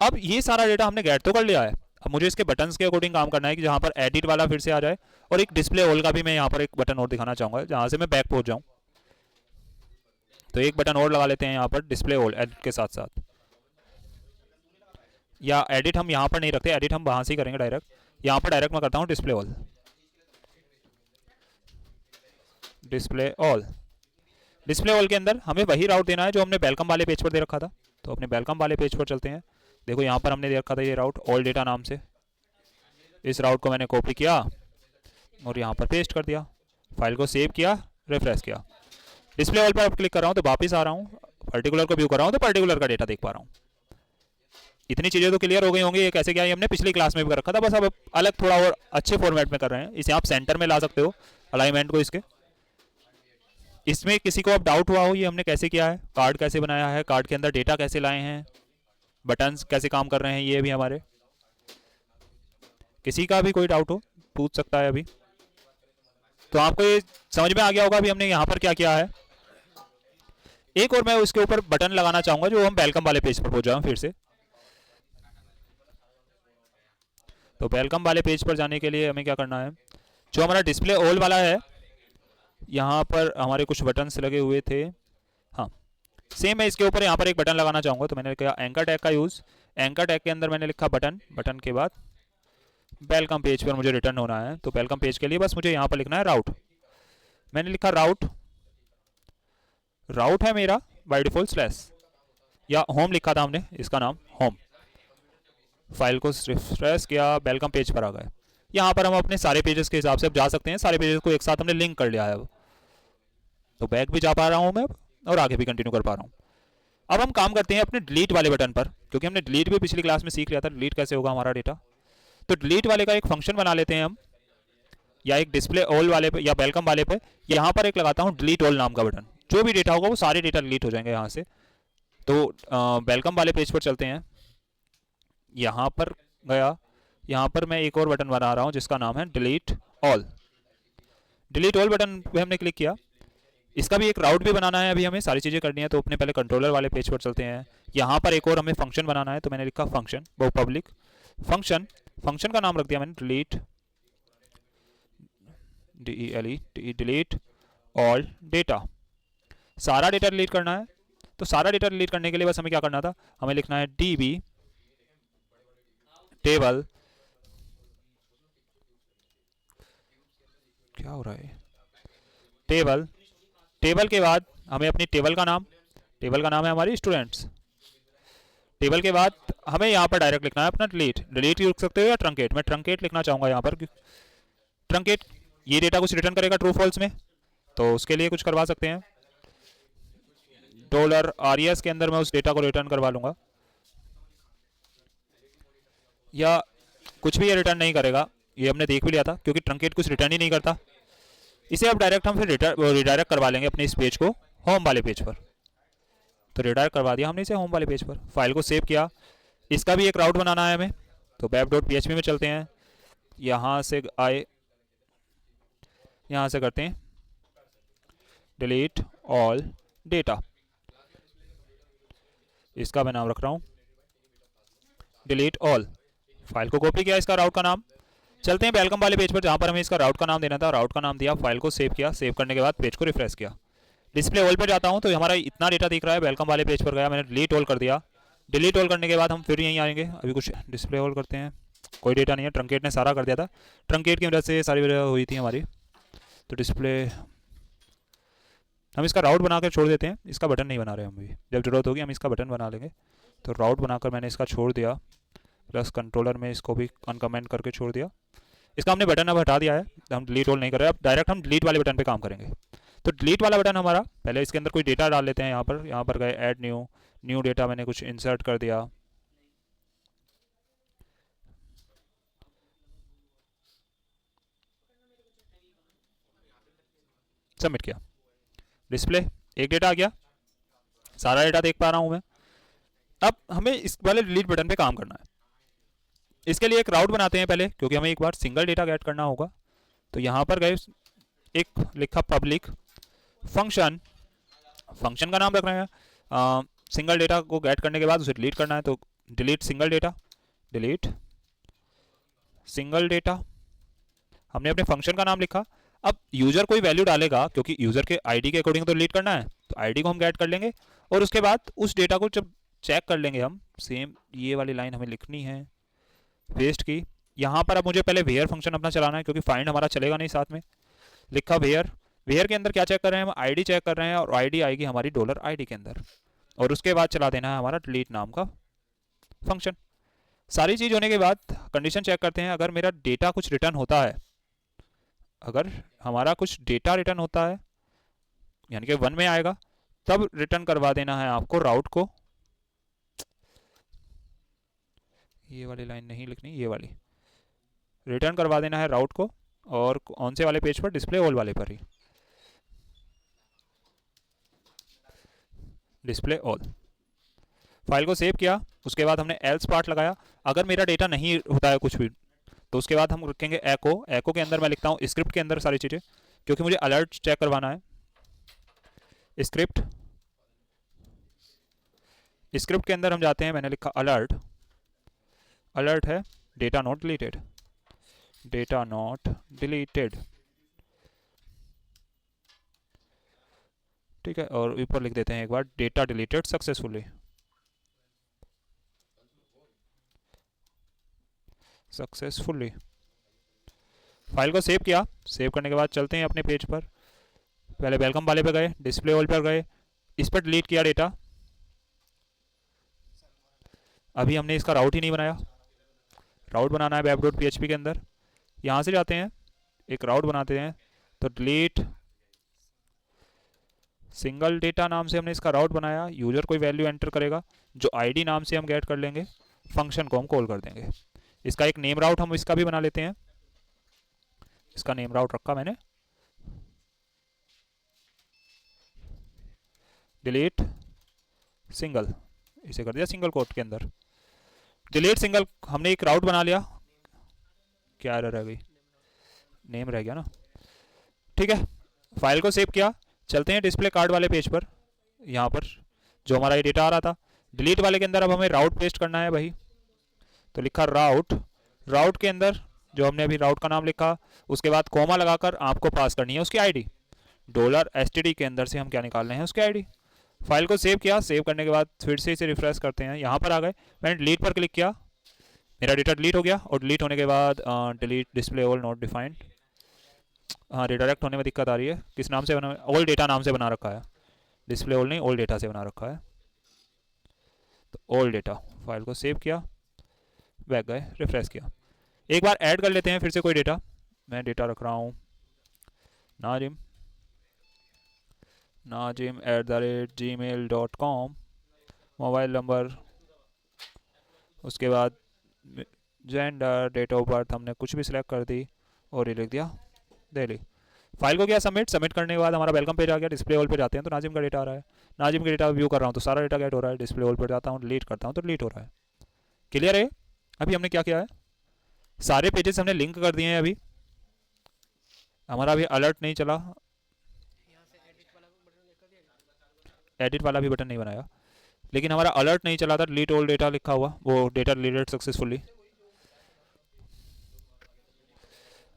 अब ये सारा डेटा हमने गेट तो कर लिया है। अब मुझे इसके बटन्स के अकॉर्डिंग काम करना है कि जहाँ पर एडिट वाला फिर से आ जाए, और एक डिस्प्ले ऑल का भी मैं यहाँ पर एक बटन और दिखाना चाहूँगा जहाँ से मैं बैक पहुँच जाऊँ। तो एक बटन और लगा लेते हैं यहाँ पर डिस्प्ले ऑल एडिट के साथ साथ, या एडिट हम यहाँ पर नहीं रखते, एडिट हम वहाँ से ही करेंगे डायरेक्ट। यहाँ पर डायरेक्ट मैं करता हूँ display all, display all. Display all के अंदर हमें वही राउट देना है जो हमने वेलकम वाले पेज पर दे रखा था। तो अपने वेलकम वाले पेज पर चलते हैं। देखो यहाँ पर हमने दे रखा था ये राउट ऑल डेटा नाम से। इस राउट को मैंने कॉपी किया और यहाँ पर पेस्ट कर दिया। फाइल को सेव किया, रिफ्रेश किया, डिस्प्ले ऑल पर अब क्लिक कर रहा हूँ तो वापस आ रहा हूँ, पर्टिकुलर को व्यू कर रहा हूँ तो पर्टिकुलर का डेटा देख पा रहा हूँ। इतनी चीज़ें तो क्लियर हो गई होंगी। ये कैसे क्या, ये हमने पिछली क्लास में भी कर रखा था, बस अब अलग थोड़ा और अच्छे फॉर्मेट में कर रहे हैं। इसे आप सेंटर में ला सकते हो अलाइनमेंट को इसके। इसमें किसी को अब डाउट हुआ हो ये हमने कैसे किया है, कार्ड कैसे बनाया है, कार्ड के अंदर डेटा कैसे लाए हैं, बटन्स कैसे काम कर रहे हैं, ये भी हमारे, किसी का भी कोई डाउट हो पूछ सकता है अभी। तो आपको ये समझ में आ गया होगा अभी हमने यहाँ पर क्या किया है। एक और मैं उसके ऊपर बटन लगाना चाहूंगा जो हम वेलकम वाले पेज पर पहुंच जाऊं फिर से। तो वेलकम वाले पेज पर जाने के लिए हमें क्या करना है, जो हमारा डिस्प्ले ऑल वाला है यहाँ पर हमारे कुछ बटन्स लगे हुए थे। हाँ, सेम मैं इसके ऊपर यहाँ पर एक बटन लगाना चाहूँगा। तो मैंने किया एंकर टैग का यूज़। एंकर टैग के अंदर मैंने लिखा बटन, बटन के बाद वेलकम पेज पर मुझे रिटर्न होना है। तो वेलकम पेज के लिए बस मुझे यहाँ पर लिखना है राउट। मैंने लिखा राउट, राउट है मेरा बाय डिफॉल्ट स्लैश, या होम लिखा था हमने, इसका नाम होम। फाइल को रिफ्रेश किया, वेलकम पेज पर आ गए। यहाँ पर हम अपने सारे पेजेस के हिसाब से अब जा सकते हैं। सारे पेजेस को एक साथ हमने लिंक कर लिया है अब। तो बैक भी जा पा रहा हूँ मैं अब, और आगे भी कंटिन्यू कर पा रहा हूँ। अब हम काम करते हैं अपने डिलीट वाले बटन पर, क्योंकि हमने डिलीट भी पिछली क्लास में सीख लिया था, डिलीट कैसे होगा हमारा डेटा। तो डिलीट वाले का एक फंक्शन बना लेते हैं हम, या एक डिस्प्ले ऑल वाले पे या वेलकम वाले पे यहाँ पर एक लगाता हूँ डिलीट ऑल नाम का बटन। जो भी डेटा होगा वो सारे डेटा डिलीट हो जाएंगे यहाँ से। तो वेलकम वाले पेज पर चलते हैं, यहाँ पर गया, यहाँ पर मैं एक और बटन बना रहा हूँ जिसका नाम है delete all. Delete all button पे हमने क्लिक किया। इसका भी एक राउट भी बनाना है, अभी हमें सारी चीज़ें करनी है, तो अपने पहले कंट्रोलर वाले पेज पर चलते हैं। यहाँ पर एक और हमें फंक्शन बनाना है, तो मैंने लिखा फंक्शन, वो पब्लिक फंक्शन। फंक्शन का नाम रख दिया मैंने डिलीट, डिलीट ऑल डेटा। सारा डेटा डिलीट करना है। तो सारा डेटा डिलीट करने के लिए बस हमें क्या करना था, हमें लिखना है db टेबल, क्या हो रहा है, टेबल। टेबल के बाद हमें अपनी टेबल का नाम, टेबल का नाम है हमारी स्टूडेंट्स। टेबल के बाद हमें यहाँ पर डायरेक्ट लिखना है अपना डिलीट। डिलीट लिख सकते हो या ट्रंकेट, मैं ट्रंकेट लिखना चाहूँगा यहाँ पर। ट्रंकेट, ये डेटा कुछ रिटर्न करेगा ट्रू फॉल्स में, तो उसके लिए कुछ करवा सकते हैं। $res के अंदर मैं उस डेटा को रिटर्न करवा लूँगा, या कुछ भी ये रिटर्न नहीं करेगा, ये हमने देख भी लिया था, क्योंकि ट्रंकेट कुछ रिटर्न ही नहीं करता। इसे अब डायरेक्ट हम फिर रिडायरेक्ट करवा लेंगे अपने इस पेज को होम वाले पेज पर। तो रिडायरेक्ट करवा दिया हमने इसे होम वाले पेज पर। फाइल को सेव किया। इसका भी एक राउट बनाना है हमें, तो web.php में चलते हैं। यहाँ से आए, यहाँ से करते हैं डिलीट ऑल डेटा। इसका मैं नाम रख रहा हूँ डिलीट ऑल। फाइल को कॉपी किया, इसका राउट का नाम। चलते हैं वेलकम वाले पेज पर, जहाँ पर हमें इसका राउट का नाम देना था। राउट का नाम दिया, फाइल को सेव किया। सेव करने के बाद पेज को रिफ्रेश किया। डिस्प्ले ऑल पे जाता हूँ, तो हमारा इतना डेटा दिख रहा है। वेलकम वाले पेज पर गया, मैंने डिलीट ऑल कर दिया। डिलीट ऑल करने के बाद हम फिर यहीं आएंगे। अभी कुछ डिस्प्ले ऑल करते हैं, कोई डेटा नहीं है, ट्रंकेट ने सारा कर दिया था। ट्रंकेट की वजह से सारी वजह हुई थी हमारी। तो डिस्प्ले, हम इसका राउट बनाकर छोड़ देते हैं। इसका बटन नहीं बना रहे हम भी, जब जरूरत होगी हम इसका बटन बना लेंगे। तो राउट बनाकर मैंने इसका छोड़ दिया, प्लस कंट्रोलर में इसको भी अनकमेंट करके छोड़ दिया। इसका हमने बटन अब हटा दिया है, हम डिलीट ऑल नहीं कर रहे, अब डायरेक्ट हम डिलीट वाले बटन पे काम करेंगे। तो डिलीट वाला बटन हमारा, पहले इसके अंदर कोई डेटा डाल लेते हैं। यहाँ पर गए ऐड न्यू, न्यू डेटा मैंने कुछ इंसर्ट कर दिया। सबमिट किया। डिस्प्ले, एक डेटा आ गया, सारा डेटा देख पा रहा हूँ मैं। अब हमें इस वाले डिलीट बटन पे काम करना है। इसके लिए एक राउट बनाते हैं पहले, क्योंकि हमें एक बार सिंगल डेटा गेट करना होगा। तो यहाँ पर गए, एक लिखा पब्लिक फंक्शन, फंक्शन का नाम रख रहे हैं। सिंगल डेटा को गेट करने के बाद उसे डिलीट करना है, तो delete single data, delete single data. हमने अपने फंक्शन का नाम लिखा। अब यूजर कोई वैल्यू डालेगा, क्योंकि यूजर के आईडी के अकॉर्डिंग तो डिलीट करना है, तो आईडी को हम गेट कर लेंगे। और उसके बाद उस डेटा को जब चेक कर लेंगे हम, सेम ये वाली लाइन हमें लिखनी है, पेस्ट की। यहाँ पर अब मुझे पहले वेयर फंक्शन अपना चलाना है, क्योंकि फाइंड हमारा चलेगा नहीं साथ में। लिखा वेयर, वेयर के अंदर क्या चेक कर रहे हैं हम, आईडी चेक कर रहे हैं, और आईडी आएगी हमारी $id के अंदर। और उसके बाद चला देना है हमारा डिलीट नाम का फंक्शन। सारी चीज़ होने के बाद कंडीशन चेक करते हैं। अगर मेरा डेटा कुछ रिटर्न होता है, अगर हमारा कुछ डेटा रिटर्न होता है, यानी कि 1 में आएगा, तब रिटर्न करवा देना है आपको राउट को। ये वाली लाइन नहीं लिखनी, ये वाली रिटर्न करवा देना है राउट को। और कौन से वाले पेज पर, डिस्प्ले ऑल वाले पर ही, डिस्प्ले ऑल। फाइल को सेव किया। उसके बाद हमने एल्स पार्ट लगाया। अगर मेरा डेटा नहीं होता है कुछ भी, तो उसके बाद हम रखेंगे एको। एको के अंदर मैं लिखता हूँ स्क्रिप्ट के अंदर सारी चीज़ें, क्योंकि मुझे अलर्ट चेक करवाना है। स्क्रिप्ट, स्क्रिप्ट के अंदर हम जाते हैं, मैंने लिखा अलर्ट। अलर्ट है data not deleted, data not deleted, ठीक है। और ऊपर लिख देते हैं एक बार data deleted successfully, successfully. File को सेव किया। सेव करने के बाद चलते हैं अपने पेज पर। पहले वेलकम वाले पे गए, डिस्प्ले ऑल पर गए, इस पर डिलीट किया डेटा। अभी हमने इसका राउट ही नहीं बनाया, राउट बनाना है web.php के अंदर। यहाँ से जाते हैं, एक राउट बनाते हैं। तो डिलीट सिंगल डेटा नाम से हमने इसका राउट बनाया। यूजर कोई वैल्यू एंटर करेगा, जो आईडी नाम से हम गेट कर लेंगे, फंक्शन को हम कॉल कर देंगे। इसका एक नेम राउट हम इसका भी बना लेते हैं। इसका नेम राउट रखा मैंने, डिलीट सिंगल, इसे कर दिया सिंगल कोट के अंदर। डिलीट सिंगल, हमने एक राउट बना लिया। क्या एरर रह गई, नेम रह गया ना। ठीक है, फाइल को सेव किया, चलते हैं डिस्प्ले कार्ड वाले पेज पर। यहाँ पर जो हमारा ये डेटा आ रहा था, डिलीट वाले के अंदर अब हमें राउट पेस्ट करना है भाई। तो लिखा राउट, राउट के अंदर जो हमने अभी राउट का नाम लिखा, उसके बाद कोमा लगाकर आपको पास करनी है उसकी आईडी। $std के अंदर से हम क्या निकाल रहे हैं, उसकी आईडी। फाइल को सेव किया, सेव करने के बाद फिर से इसे रिफ्रेश करते हैं, यहाँ पर आ गए, मैंने डिलीट पर क्लिक किया, मेरा डेटा डिलीट हो गया। और डिलीट होने के बाद delete display all not defined, हाँ रिडायरेक्ट होने में दिक्कत आ रही है। किस नाम से बना, ऑल डेटा नाम से बना रखा है, डिस्प्ले ऑल नहीं, ऑल डेटा से बना रखा है। तो ऑल डेटा, फाइल को सेव किया, बैक गए, रिफ्रेश किया। एक बार ऐड कर लेते हैं फिर से कोई डेटा। मैं डेटा रख रहा हूँ नाजिम, najem@gmail.com, मोबाइल नंबर, उसके बाद जेंडर, डेट ऑफ बर्थ हमने कुछ भी सिलेक्ट कर दी और ये लिख दिया दिल्ली। फाइल को किया सबमिट, सबमिट करने के बाद हमारा वेलकम पेज आ गया। डिस्प्ले ऑल पे जाते हैं तो नाजिम का डेटा आ रहा है, नाजिम का डेटा व्यू कर रहा हूँ तो सारा डेटा गेट हो रहा है। डिस्प्ले ऑल पर जाता हूँ, डिलीट करता हूँ तो डिलीट हो रहा है। क्लियर है? अभी हमने क्या किया है, सारे पेजेस हमने लिंक कर दिए हैं। अभी हमारा अभी अलर्ट नहीं चला, एडिट वाला भी बटन नहीं बनाया, लेकिन हमारा अलर्ट नहीं चला था। डिलीट ऑल डेटा लिखा हुआ, वो डेटा डिलीटेड सक्सेसफुली।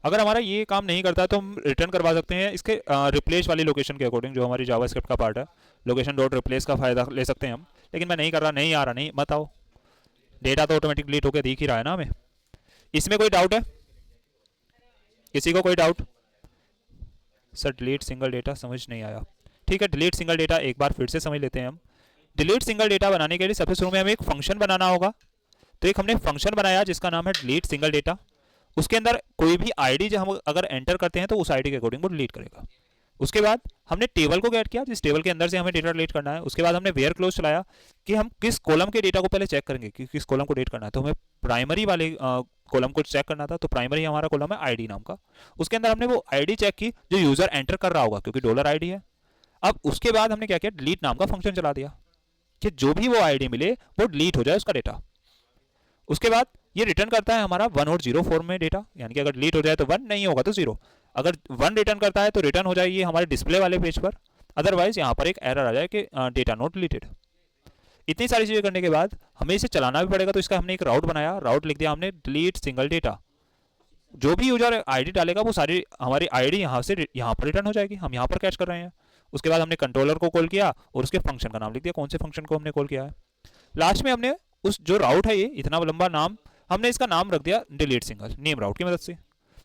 अगर हमारा ये काम नहीं करता तो हम रिटर्न करवा सकते हैं इसके रिप्लेस वाली लोकेशन के अकॉर्डिंग, जो हमारी जावास्क्रिप्ट का पार्ट है। लोकेशन डॉट रिप्लेस का फ़ायदा ले सकते हैं हम, लेकिन मैं नहीं कर रहा, नहीं आ रहा, नहीं बताओ, डेटा तो ऑटोमेटिक डिलीट होकर दिख ही रहा है ना हमें। इसमें कोई डाउट है किसी को? कोई doubt? Sir delete single data समझ नहीं आया। ठीक है, डिलीट सिंगल डेटा एक बार फिर से समझ लेते हैं हम। डिलीट सिंगल डेटा बनाने के लिए सबसे शुरू में हमें एक फंक्शन बनाना होगा। तो एक हमने फंक्शन बनाया जिसका नाम है डिलीट सिंगल डेटा। उसके अंदर कोई भी आईडी जो हम अगर एंटर करते हैं तो उस आईडी के अकॉर्डिंग वो डिलीट करेगा। उसके बाद हमने टेबल को गेट किया, जिस टेबल के अंदर से हमें डेटा डिलीट करना है। उसके बाद हमने वेयर क्लोज चलाया कि हम किस कॉलम के डेटा को पहले चेक करेंगे कि किस कॉलम को डिलीट करना है। तो हमें प्राइमरी वाले कॉलम को चेक करना था, तो प्राइमरी हमारा कॉलम है आईडी नाम का। उसके अंदर हमने वो आईडी चेक की जो यूजर एंटर कर रहा होगा, क्योंकि $आईडी है। अब उसके बाद हमने क्या किया, डिलीट नाम का फंक्शन चला दिया कि जो भी वो आईडी मिले वो डिलीट हो जाए उसका डेटा। उसके बाद ये रिटर्न करता है हमारा 1 और 0 फॉर्म में डेटा, यानी कि अगर डिलीट हो जाए तो 1, नहीं होगा तो 0। अगर 1 रिटर्न करता है तो रिटर्न हो जाएगी हमारे डिस्प्ले वाले पेज पर, अदरवाइज यहाँ पर एक एरर आ जाए कि डेटा नॉट डिलीटेड। इतनी सारी चीज़ें करने के बाद हमें इसे चलाना भी पड़ेगा, तो इसका हमने एक राउट बनाया, राउट लिख दिया हमने डिलीट सिंगल डेटा। जो भी यूजर आईडी डालेगा वो सारी हमारी आईडी यहाँ से यहाँ पर रिटर्न हो जाएगी, हम यहाँ पर कैच कर रहे हैं। उसके बाद हमने कंट्रोलर को कॉल किया और उसके फंक्शन का नाम लिख दिया, कौन से फंक्शन को हमने कॉल किया है। लास्ट में हमने उस जो राउट है, ये इतना लंबा नाम, हमने इसका नाम रख दिया डिलीट सिंगल, नेम राउट की मदद से।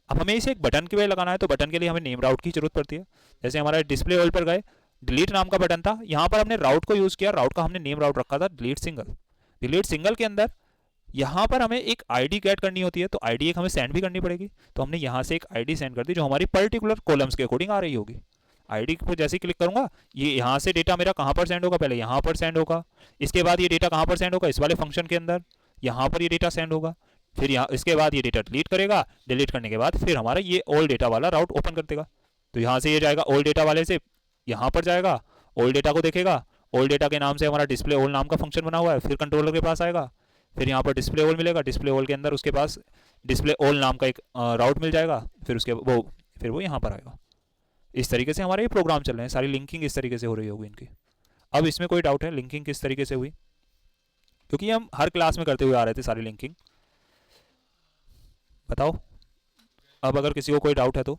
अब हमें इसे एक बटन के वे लगाना है, तो बटन के लिए हमें नेम राउट की जरूरत पड़ती है। जैसे हमारा डिस्प्ले ऑल पर गए, डिलीट नाम का बटन था, यहाँ पर हमने राउट को यूज़ किया, राउट का हमने नेम राउट रखा था डिलीट सिंगल। डिलीट सिंगल के अंदर यहाँ पर हमें एक आईडी गेट करनी होती है, तो आईडी एक हमें सेंड भी करनी पड़ेगी। तो हमने यहाँ से एक आईडी सेंड कर दी जो हमारी पर्टिकुलर कॉलम्स के अकॉर्डिंग आ रही होगी। आईडी को जैसे ही क्लिक करूंगा, ये यहाँ से डेटा मेरा कहाँ पर सेंड होगा, पहले यहाँ पर सेंड होगा, इसके बाद ये डेटा कहाँ पर सेंड होगा, इस वाले फंक्शन के अंदर, यहाँ पर ये डेटा सेंड होगा, फिर यहाँ इसके बाद ये डेटा डिलीट करेगा, डिलीट करने के बाद फिर हमारा ये ऑल डेटा वाला राउट ओपन कर देगा। तो यहाँ से ये जाएगा ऑल डेटा वाले से, यहाँ पर जाएगा, ऑल डेटा को देखेगा, ऑल डेटा के नाम से हमारा डिस्प्ले ऑल नाम का फंक्शन बना हुआ है, फिर कंट्रोलर के पास आएगा, फिर यहाँ पर डिस्प्ले ऑल मिलेगा, डिस्प्ले ऑल के अंदर उसके पास डिस्प्ले ऑल नाम का एक राउट मिल जाएगा, फिर उसके वो यहाँ पर आएगा। इस तरीके से हमारे ये प्रोग्राम चल रहे हैं, सारी लिंकिंग इस तरीके से हो रही होगी इनकी। अब इसमें कोई डाउट है लिंकिंग किस तरीके से हुई? क्योंकि हम हर क्लास में करते हुए आ रहे थे सारी लिंकिंग। बताओ अब अगर किसी को कोई डाउट है तो।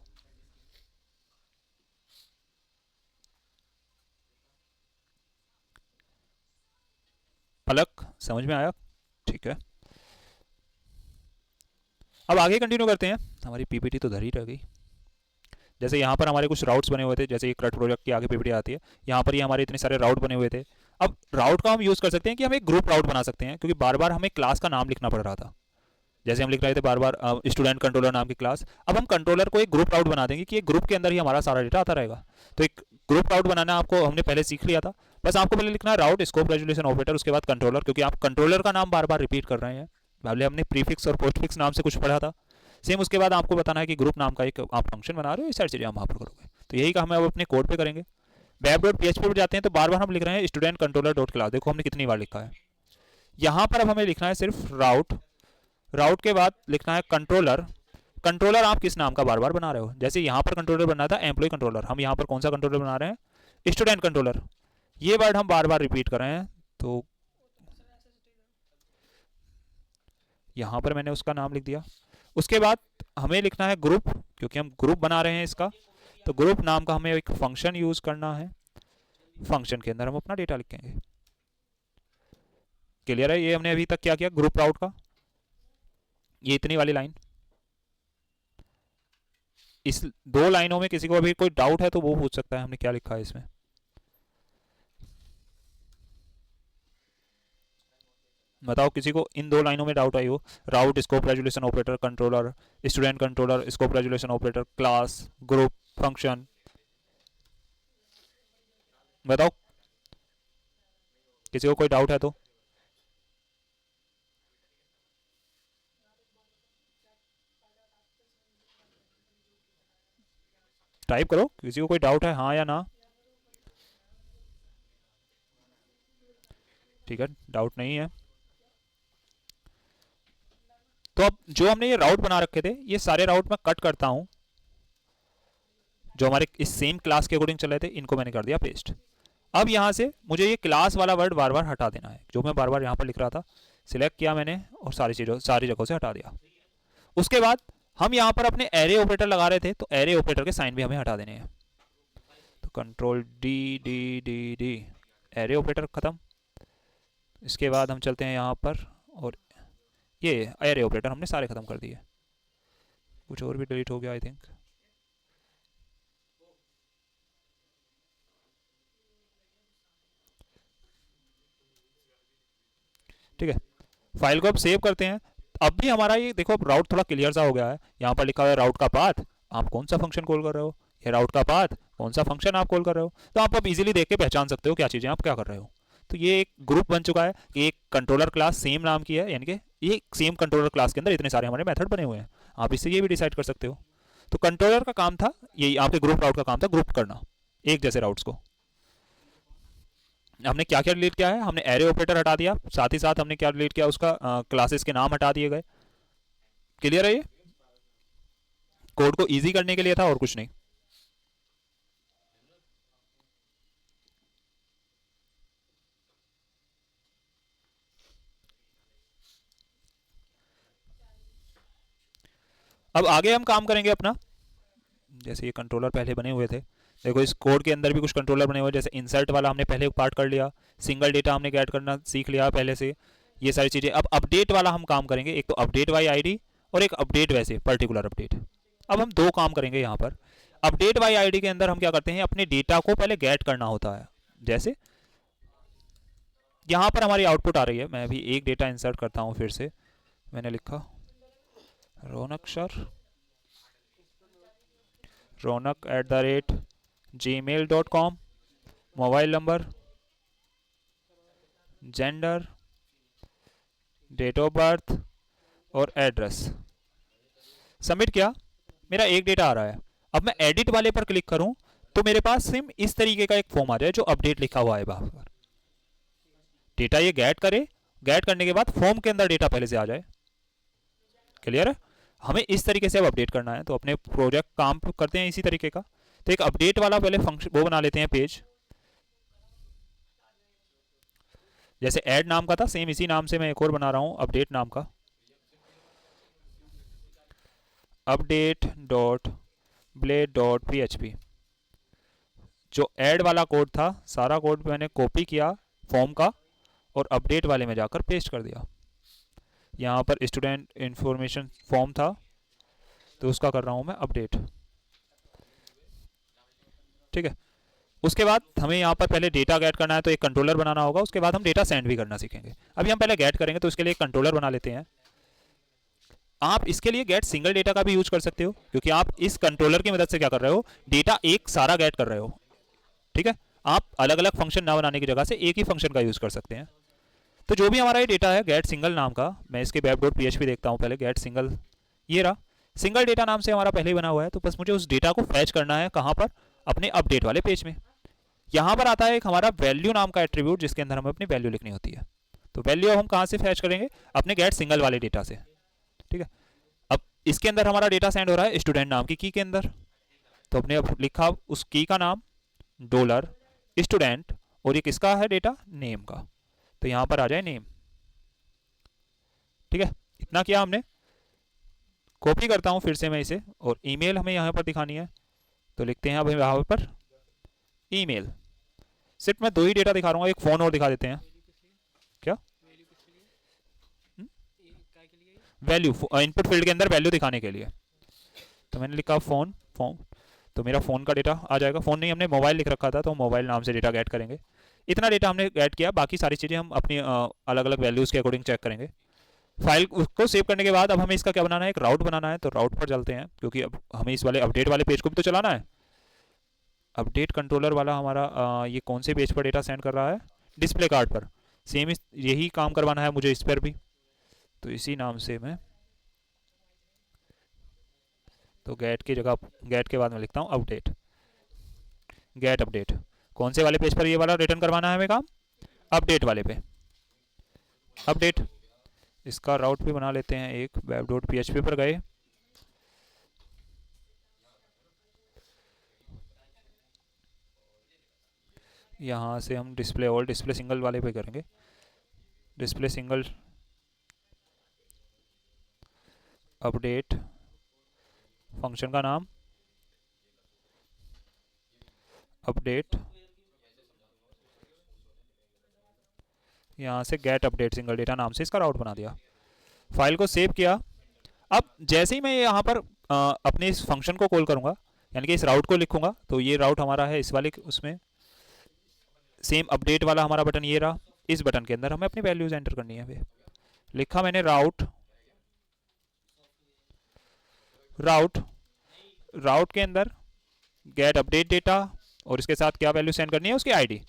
पलक समझ में आया? ठीक है, अब आगे कंटिन्यू करते हैं। हमारी पीपीटी तो धर ही रह गई। जैसे यहाँ पर हमारे कुछ राउट्स बने हुए थे, जैसे क्रट प्रोजेक्ट की आगे पीपीटी आती है, यहाँ पर ये हमारे इतने सारे राउट बने हुए थे। अब राउट का हम यूज़ कर सकते हैं कि हम एक ग्रुप राउट बना सकते हैं, क्योंकि बार बार हमें क्लास का नाम लिखना पड़ रहा था। जैसे हम लिख रहे थे बार बार स्टूडेंट कंट्रोलर नाम की क्लास, अब हम कंट्रोलर को एक ग्रुप राउट बना देंगे कि एक ग्रुप के अंदर ही हमारा सारा डेटा आता रहेगा। तो एक ग्रुप राउट बनाना आपको हमने पहले सीख लिया था, बस आपको पहले लिखना है राउट स्कोप रेजोल्यूशन ऑपरेटर, उसके बाद कंट्रोलर, क्योंकि आप कंट्रोलर का नाम बार बार रिपीट कर रहे हैं। पहले हमने प्रीफिक्स और पोस्टफिक्स नाम से कुछ पढ़ा था, सेम उसके बाद आपको बताना है कि ग्रुप नाम का एक आप फंक्शन बना रहे हो, इस सारी चीज़ें हम वहाँ पर करोगे। तो यही काम हम अब अपने कोड पे करेंगे। web.php पर जाते हैं तो बार बार हम लिख रहे हैं स्टूडेंट कंट्रोलर डॉट क्लास, देखो हमने कितनी बार लिखा है। यहाँ पर अब हमें लिखना है सिर्फ राउट, राउट के बाद लिखना है कंट्रोलर, कंट्रोलर आप किस नाम का बार बार बना रहे हो। जैसे यहाँ पर कंट्रोलर बनना था एम्प्लॉय कंट्रोलर, हम यहाँ पर कौन सा कंट्रोलर बना रहे हैं, स्टूडेंट कंट्रोलर। ये वर्ड हम बार बार रिपीट कर रहे हैं, तो यहाँ पर मैंने उसका नाम लिख दिया। उसके बाद हमें लिखना है ग्रुप, क्योंकि हम ग्रुप बना रहे हैं इसका, तो ग्रुप नाम का हमें एक फंक्शन यूज करना है। फंक्शन के अंदर हम अपना डेटा लिखेंगे। क्लियर है। ये हमने अभी तक क्या किया, ग्रुप राउट का, ये इतनी वाली लाइन। इस 2 लाइनों में किसी को अभी कोई डाउट है तो वो पूछ सकता है हमने क्या लिखा है इसमें। बताओ किसी को इन 2 लाइनों में डाउट आई हो। Route, scope resolution operator, controller, student controller, scope resolution operator, class, group, function. बताओ किसी को कोई डाउट है तो। टाइप करो, किसी को कोई डाउट है हाँ या ना। ठीक है, डाउट नहीं है। तो अब जो हमने ये राउट बना रखे थे, ये सारे राउट मैं कट करता हूं जो हमारे इस सेम क्लास के अकॉर्डिंग चल रहे थे, इनको मैंने कर दिया पेस्ट। अब यहां से मुझे ये क्लास वाला वर्ड बार बार हटा देना है, जो मैं बार बार यहां पर लिख रहा था। सिलेक्ट किया मैंने और सारी जगहों से हटा दिया। उसके बाद हम यहाँ पर अपने एरे ऑपरेटर लगा रहे थे, तो एरे ऑपरेटर के साइन भी हमें हटा देने हैं। तो control D D D D, array operator खत्म। इसके बाद हम चलते हैं यहाँ पर, और ये एरे ऑपरेटर हमने सारे खत्म कर दिए। कुछ और भी डिलीट हो गया आई थिंक। ठीक है, फाइल को अब सेव करते हैं। अब भी हमारा ये देखो, अब राउट थोड़ा क्लियर सा हो गया है। यहाँ पर लिखा हुआ है राउट का पाथ, आप कौन सा फंक्शन कॉल कर रहे हो, ये राउट का पाथ कौन सा फंक्शन आप कॉल कर रहे हो। तो आप अब इजीली देख के पहचान सकते हो क्या चीज़ें आप क्या कर रहे हो। तो ये एक ग्रुप बन चुका है कि एक कंट्रोलर क्लास सेम नाम की है, यानी कि ये सेम कंट्रोलर क्लास के अंदर इतने सारे हमारे मेथड बने हुए हैं। आप इससे ये भी डिसाइड कर सकते हो। तो कंट्रोलर का काम था ये, आपके ग्रुप राउट का काम था ग्रुप करना एक जैसे राउट्स को। हमने क्या क्या डिलीट किया है, हमने एरे ऑपरेटर हटा दिया, साथ ही साथ हमने क्या डिलीट किया, उसका क्लासेस के नाम हटा दिए गए। क्लियर है। ये कोड को इजी करने के लिए था और कुछ नहीं। अब आगे हम काम करेंगे अपना, जैसे ये कंट्रोलर पहले बने हुए थे, देखो इस कोड के अंदर भी कुछ कंट्रोलर बने हुए हैं। जैसे इंसर्ट वाला हमने पहले पार्ट कर लिया, सिंगल डेटा हमने ऐड करना सीख लिया पहले से, ये सारी चीज़ें। अब अपडेट वाला हम काम करेंगे, एक तो अपडेट बाई आईडी और एक अपडेट वैसे पर्टिकुलर अपडेट। अब हम 2 काम करेंगे यहाँ पर। अपडेट बाई आईडी के अंदर हम क्या करते हैं, अपने डेटा को पहले गेट करना होता है। जैसे यहाँ पर हमारी आउटपुट आ रही है, मैं अभी एक डेटा इंसर्ट करता हूँ फिर से। मैंने लिखा Raunak sir, raunak@gmail.com, mobile number, gender, date of birth और एड्रेस। सबमिट किया, मेरा एक डेटा आ रहा है। अब मैं एडिट वाले पर क्लिक करूं तो मेरे पास सिम इस तरीके का एक फॉर्म आ जाए जो अपडेट लिखा हुआ है बाहर। डेटा ये गेट करे, गेट करने के बाद फॉर्म के अंदर डेटा पहले से आ जाए। क्लियर है। हमें इस तरीके से अब अपडेट करना है, तो अपने प्रोजेक्ट काम करते हैं इसी तरीके का। तो एक अपडेट वाला पहले फंक्शन वो बना लेते हैं पेज, जैसे ऐड नाम का था सेम इसी नाम से मैं एक और बना रहा हूं अपडेट नाम का, update.blade.php। जो ऐड वाला कोड था सारा कोड मैंने कॉपी किया फॉर्म का और अपडेट वाले में जाकर पेस्ट कर दिया। यहाँ पर स्टूडेंट इंफॉर्मेशन फॉर्म था तो उसका कर रहा हूँ मैं अपडेट। ठीक है। उसके बाद हमें यहाँ पर पहले डेटा गेट करना है, तो एक कंट्रोलर बनाना होगा। उसके बाद हम डेटा सेंड भी करना सीखेंगे। अभी हम पहले गेट करेंगे तो उसके लिए एक कंट्रोलर बना लेते हैं। आप इसके लिए गेट सिंगल डेटा का भी यूज कर सकते हो, क्योंकि आप इस कंट्रोलर की मदद से क्या कर रहे हो, डेटा एक सारा गेट कर रहे हो। ठीक है, आप अलग अलग फंक्शन ना बनाने की जगह से एक ही फंक्शन का यूज कर सकते हैं। तो जो भी हमारा ये डेटा है गेट सिंगल नाम का, मैं इसके web.php देखता हूँ पहले। गेट सिंगल, ये रहा सिंगल डेटा नाम से हमारा पहले ही बना हुआ है। तो बस मुझे उस डेटा को फैच करना है, कहाँ पर, अपने अपडेट वाले पेज में। यहाँ पर आता है एक हमारा वैल्यू नाम का एट्रीब्यूट जिसके अंदर हमें अपनी वैल्यू लिखनी होती है। तो वैल्यू हम कहाँ से फैच करेंगे, अपने गेट सिंगल वाले डेटा से। ठीक है। अब इसके अंदर हमारा डेटा सेंड हो रहा है स्टूडेंट नाम की के अंदर, तो अपने अब लिखा उस की का नाम डॉलर स्टूडेंट, और ये किसका है डेटा, नेम का, तो यहां पर आ जाए नेम। ठीक है, इतना किया हमने। कॉपी करता हूं फिर से मैं इसे, और ईमेल हमें यहां पर दिखानी है, तो लिखते हैं अब यहां पर ईमेल। सिर्फ मैं 2 ही डेटा दिखा रहा हूँ, एक फ़ोन और दिखा देते हैं। क्या वैल्यू, इनपुट फील्ड के अंदर वैल्यू दिखाने के लिए, तो मैंने लिखा फ़ोन, तो मेरा फ़ोन का डेटा आ जाएगा। फ़ोन नहीं, हमने मोबाइल लिख रखा था, तो मोबाइल नाम से डेटा गेट करेंगे। इतना डेटा हमने गेट किया, बाकी सारी चीज़ें हम अपनी अलग अलग वैल्यूज़ के अकॉर्डिंग चेक करेंगे। फाइल को सेव करने के बाद अब हमें इसका क्या बनाना है, एक राउट बनाना है, तो राउट पर चलते हैं, क्योंकि अब हमें इस वाले अपडेट वाले पेज को भी तो चलाना है। अपडेट कंट्रोलर वाला हमारा ये कौन से पेज पर डेटा सेंड कर रहा है, डिस्प्ले कार्ड पर। सेम यही काम करवाना है मुझे इस पर भी, तो इसी नाम से मैं, तो गेट की जगह, गेट के बाद मैं लिखता हूँ अपडेट, गेट अपडेट। कौन से वाले पेज पर ये वाला रिटर्न करवाना है हमें काम, अपडेट वाले पे, अपडेट। इसका राउट भी बना लेते हैं, एक web.php पर गए, यहाँ से हम डिस्प्ले और डिस्प्ले सिंगल वाले पे करेंगे, डिस्प्ले सिंगल अपडेट, फंक्शन का नाम अपडेट, यहाँ से गेट अपडेट सिंगल डेटा नाम से इसका राउट बना दिया। फाइल को सेव किया। अब जैसे ही मैं यहाँ पर अपने इस फंक्शन को कॉल करूँगा, यानी कि इस राउट को लिखूंगा, तो ये राउट हमारा है इस वाले उसमें, सेम अपडेट वाला हमारा बटन ये रहा। इस बटन के अंदर हमें अपनी वैल्यूज एंटर करनी है। लिखा मैंने राउट, राउट के अंदर गेट अपडेट डेटा, और इसके साथ क्या वैल्यू सेंड करनी है, उसकी आईडी।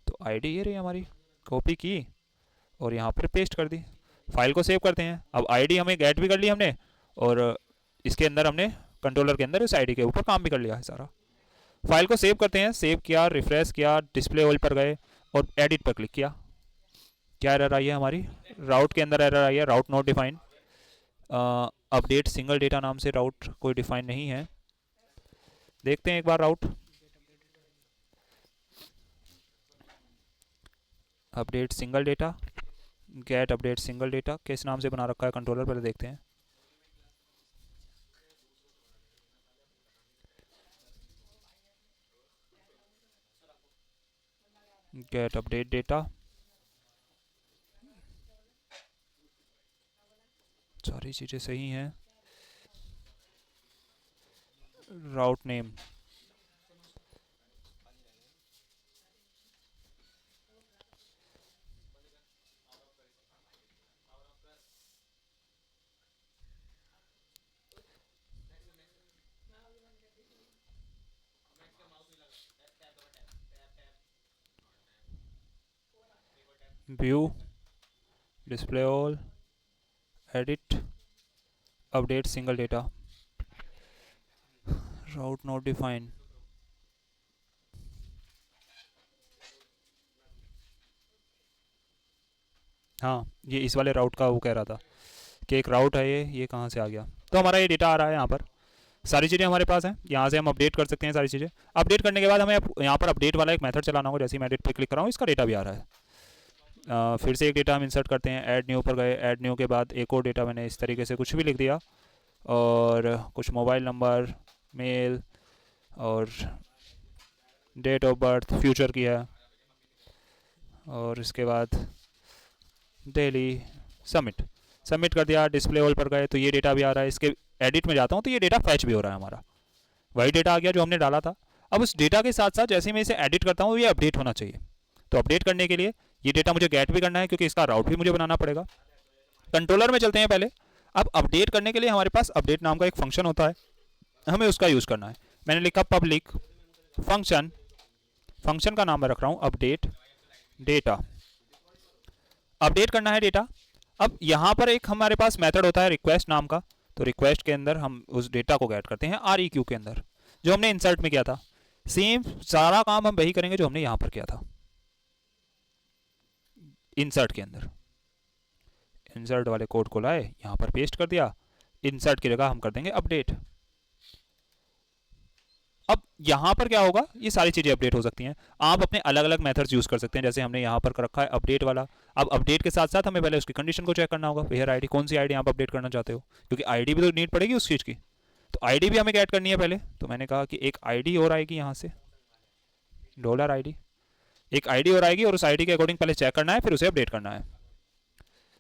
तो आईडी ये रही हमारी, कॉपी की और यहाँ पर पेस्ट कर दी। फाइल को सेव करते हैं। अब आईडी हमें गेट भी कर ली हमने, और इसके अंदर हमने कंट्रोलर के अंदर इस आईडी के ऊपर काम भी कर लिया है सारा। फाइल को सेव करते हैं, सेव किया, रिफ्रेश किया, डिस्प्ले ऑल पर गए और एडिट पर क्लिक किया। क्या एरर आई है हमारी, राउट के अंदर एरर आई है, route not defined. Update single data नाम से राउट कोई डिफाइन नहीं है। देखते हैं एक बार route, update single data, get update single data किस नाम से बना रखा है कंट्रोलर, पहले देखते हैं। गेट अपडेट डेटा, सारी चीज़ें सही हैं। Route name, view, display all, edit, update single data, route not define. हाँ, ये इस वाले राउट का वो कह रहा था कि एक राउट है ये कहाँ से आ गया। तो हमारा ये डेटा आ रहा है यहाँ पर, सारी चीज़ें हमारे पास हैं। यहाँ से हम अपडेट कर सकते हैं सारी चीज़ें। अपडेट करने के बाद हमें यहाँ पर अपडेट वाला एक मेथड चलाना होगा। जैसे ही मैं एडिट पे क्लिक कर रहा हूँ, इसका डेटा भी आ रहा है। फिर से एक डेटा हम इंसर्ट करते हैं, ऐड न्यू पर गए, ऐड न्यू के बाद एक और डेटा मैंने इस तरीके से कुछ भी लिख दिया, और कुछ मोबाइल नंबर, मेल और डेट ऑफ बर्थ फ्यूचर की है, और इसके बाद डेली, सबमिट कर दिया। डिस्प्ले ऑल पर गए तो ये डेटा भी आ रहा है। इसके एडिट में जाता हूँ तो ये डेटा फैच भी हो रहा है, हमारा वही डेटा आ गया जो हमने डाला था। अब उस डेटा के साथ साथ जैसे मैं इसे एडिट करता हूँ, ये अपडेट होना चाहिए। तो अपडेट करने के लिए ये डेटा मुझे गेट भी करना है, क्योंकि इसका राउट भी मुझे बनाना पड़ेगा। कंट्रोलर में चलते हैं पहले। अब अपडेट करने के लिए हमारे पास अपडेट नाम का एक फंक्शन होता है, हमें उसका यूज़ करना है। मैंने लिखा पब्लिक फंक्शन, फंक्शन का नाम मैं रख रहा हूँ अपडेट डेटा। अपडेट करना है डेटा। अब यहाँ पर एक हमारे पास मेथड होता है रिक्वेस्ट नाम का, तो रिक्वेस्ट के अंदर हम उस डेटा को गेट करते हैं REQ के अंदर, जो हमने इंसर्ट में किया था। सेम सारा काम हम वही करेंगे जो हमने यहाँ पर किया था इंसर्ट के अंदर। इंसर्ट वाले कोड को लाए, यहाँ पर पेस्ट कर दिया, इंसर्ट की जगह हम कर देंगे अपडेट। अब यहां पर क्या होगा, ये सारी चीजें अपडेट हो सकती हैं। आप अपने अलग अलग मेथड्स यूज कर सकते हैं, जैसे हमने यहां पर कर रखा है अपडेट वाला। अब अपडेट के साथ साथ हमें पहले उसकी कंडीशन को चेक करना होगा, वेयर आईडी, कौन सी आईडी आप अपडेट करना चाहते हो, क्योंकि आईडी भी तो नीड पड़ेगी उस चीज की। तो आईडी भी हमें ऐड करनी है पहले। तो मैंने कहा कि एक आईडी और आएगी यहाँ से, $ID, एक आईडी और आएगी, और उस आईडी के अकॉर्डिंग पहले चेक करना है, फिर उसे अपडेट करना है।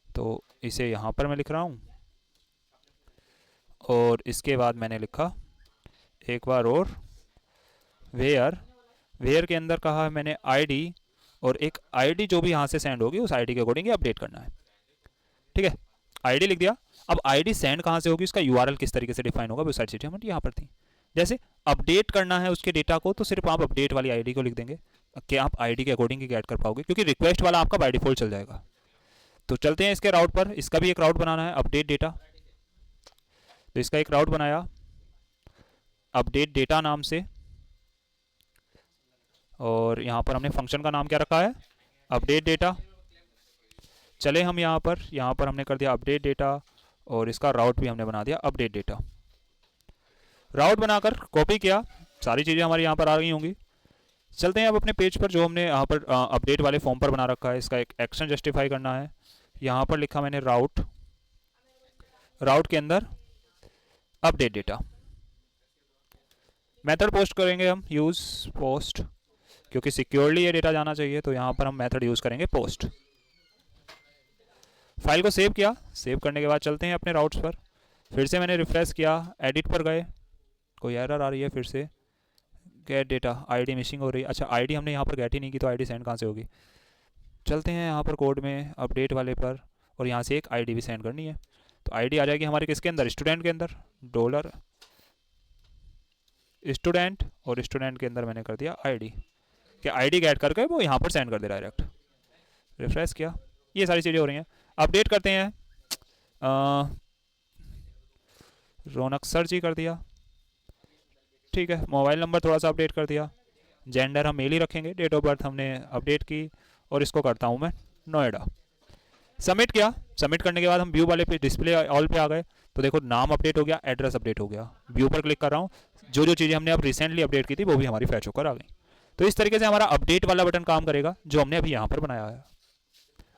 तो इसे यहाँ पर मैं लिख रहा हूँ, और इसके बाद मैंने लिखा एक बार और वेयर के अंदर कहा है मैंने आईडी, और एक आईडी जो भी यहाँ से सेंड होगी उस आईडी के अकॉर्डिंग अपडेट करना है। ठीक है, आईडी लिख दिया। अब आईडी सेंड कहाँ से होगी, उसका यूआरएल किस तरीके से डिफाइन होगा, वो सारी चीज़ें हमारी यहाँ पर थी। जैसे अपडेट करना है उसके डेटा को, तो सिर्फ आप अपडेट वाली आईडी को लिख देंगे कि आप आईडी के अकॉर्डिंग ही ऐड कर पाओगे, क्योंकि रिक्वेस्ट वाला आपका बाय डिफॉल्ट चल जाएगा। तो चलते हैं इसके राउट पर। इसका भी एक राउट बनाना है, अपडेट डेटा। तो इसका एक राउट बनाया अपडेट डेटा नाम से, और यहाँ पर हमने फंक्शन का नाम क्या रखा है, अपडेट डेटा। चले हम यहाँ पर हमने कर दिया अपडेट डेटा, और इसका राउट भी हमने बना दिया अपडेट डेटा। राउट बनाकर कॉपी किया, सारी चीज़ें हमारी यहाँ पर आ गई होंगी। चलते हैं अब अपने पेज पर, जो हमने यहाँ पर अपडेट वाले फॉर्म पर बना रखा है। इसका एक एक्शन जस्टिफाई करना है। यहाँ पर लिखा मैंने राउट के अंदर अपडेट डेटा। मेथड पोस्ट करेंगे हम, यूज पोस्ट, क्योंकि सिक्योरली ये डेटा जाना चाहिए, तो यहाँ पर हम मेथड यूज करेंगे पोस्ट। फाइल को सेव किया, सेव करने के बाद चलते हैं अपने राउट्स पर। फिर से मैंने रिफ्रेश किया, एडिट पर गए, कोई एरर आ रही है, फिर से गेट डेटा, आईडी मिसिंग हो रही है। अच्छा, आईडी हमने यहाँ पर गेट ही नहीं की, तो आईडी सेंड कहाँ से होगी। चलते हैं यहाँ पर कोड में अपडेट वाले पर, और यहाँ से एक आईडी भी सेंड करनी है। तो आईडी आ जाएगी हमारे किसके अंदर, स्टूडेंट के अंदर, डॉलर स्टूडेंट, और स्टूडेंट के अंदर मैंने कर दिया आईडी, कि आईडी गेट करके वो यहाँ पर सेंड कर दे डायरेक्ट। रिफ्रेश किया, ये सारी चीज़ें हो रही हैं। अपडेट करते हैं, रौनक सर जी कर दिया। ठीक है, मोबाइल नंबर थोड़ा सा अपडेट कर दिया, जेंडर हम मेल ही रखेंगे, डेट ऑफ बर्थ हमने अपडेट की, और इसको करता हूँ मैं नोएडा। सबमिट किया, सबमिट करने के बाद हम व्यू वाले पे, डिस्प्ले ऑल पे आ गए। तो देखो नाम अपडेट हो गया, एड्रेस अपडेट हो गया। व्यू पर क्लिक कर रहा हूँ, जो जो चीज़ें हमने अब रिसेंटली अपडेट की थी वो भी हमारी फैच होकर आ गई। तो इस तरीके से हमारा अपडेट वाला बटन काम करेगा, जो हमने अभी यहाँ पर बनाया है।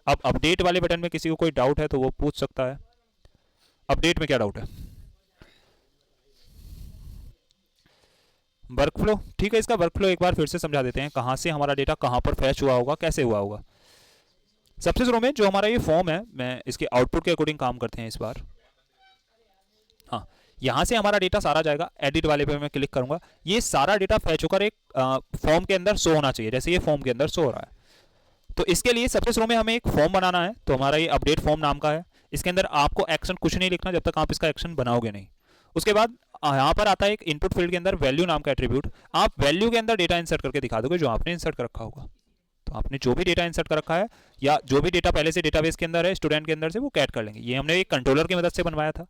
अब अपडेट वाले बटन में किसी को कोई डाउट है तो वो पूछ सकता है, अपडेट में क्या डाउट है। वर्कफ्लो, ठीक है, इसका वर्कफ्लो एक बार फिर से समझा देते हैं, कहाँ से हमारा डेटा कहाँ पर फैच हुआ होगा, कैसे हुआ होगा। सबसे शुरू में जो हमारा ये फॉर्म है, मैं इसके आउटपुट के अकॉर्डिंग काम करते हैं इस बार। हाँ, यहाँ से हमारा डेटा सारा जाएगा, एडिट वाले पे मैं क्लिक करूंगा, ये सारा डेटा फैच होकर एक फॉर्म के अंदर शो होना चाहिए, जैसे ये फॉर्म के अंदर शो हो रहा है। तो इसके लिए सबसे शुरू में हमें एक फॉर्म बनाना है। तो हमारा ये अपडेट फॉर्म नाम का है, इसके अंदर आपको एक्शन कुछ नहीं लिखना जब तक आप इसका एक्शन बनाओगे नहीं। उसके बाद यहाँ पर आता है एक इनपुट फील्ड के अंदर वैल्यू नाम का एट्रीब्यूट, आप वैल्यू के अंदर डेटा इंसर्ट करके दिखा दोगे जो आपने इंसर्ट कर रखा होगा। तो आपने जो भी डेटा इंसर्ट कर रखा है, या जो भी डेटा पहले से डेटाबेस के अंदर है स्टूडेंट के अंदर से, वो कैट कर लेंगे। ये हमने एक कंट्रोलर की मदद से बनवाया था,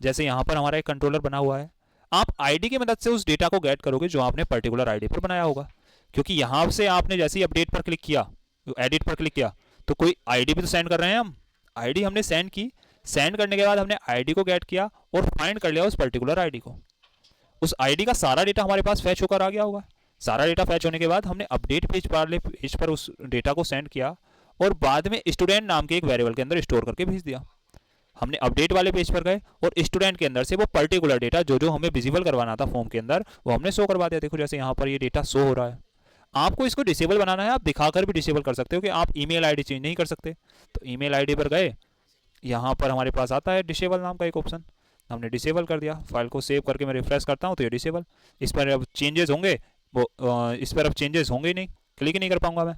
जैसे यहाँ पर हमारा एक कंट्रोलर बना हुआ है। आप आईडी की मदद से उस डेटा को गेट करोगे जो आपने पर्टिकुलर आईडी पर बनाया होगा, क्योंकि यहाँ से आपने जैसे ही अपडेट पर क्लिक किया, एडिट पर क्लिक किया, तो कोई आईडी भी तो सेंड कर रहे हैं हम। आईडी हमने सेंड की, सेंड करने के बाद हमने आईडी को गेट किया और फाइंड कर लिया उस पर्टिकुलर आईडी को। उस आईडी का सारा डेटा हमारे पास फैच होकर आ गया होगा। सारा डेटा फैच होने के बाद हमने अपडेट पेज पर उस डेटा को सेंड किया, और बाद में स्टूडेंट नाम के एक वेरिएबल के अंदर स्टोर करके भेज दिया। हमने अपडेट वाले पेज पर गए और स्टूडेंट के अंदर से वो पर्टिकुलर डेटा जो जो हमें विजिबल करवाना था फॉर्म के अंदर, वो हमने शो करवा दिया। देखो जैसे यहाँ पर ये डेटा शो हो रहा है। आपको इसको डिसेबल बनाना है, आप दिखाकर भी डिसेबल कर सकते हो कि आप ईमेल आईडी चेंज नहीं कर सकते। तो ईमेल आईडी पर गए, यहाँ पर हमारे पास आता है डिसेबल नाम का एक ऑप्शन, हमने डिसेबल कर दिया। फाइल को सेव करके मैं रिफ्रेश करता हूँ तो ये डिसेबल, इस पर अब चेंजेस होंगे, वो इस पर अब चेंजेस होंगे ही नहीं, क्लिक ही नहीं कर पाऊंगा मैं।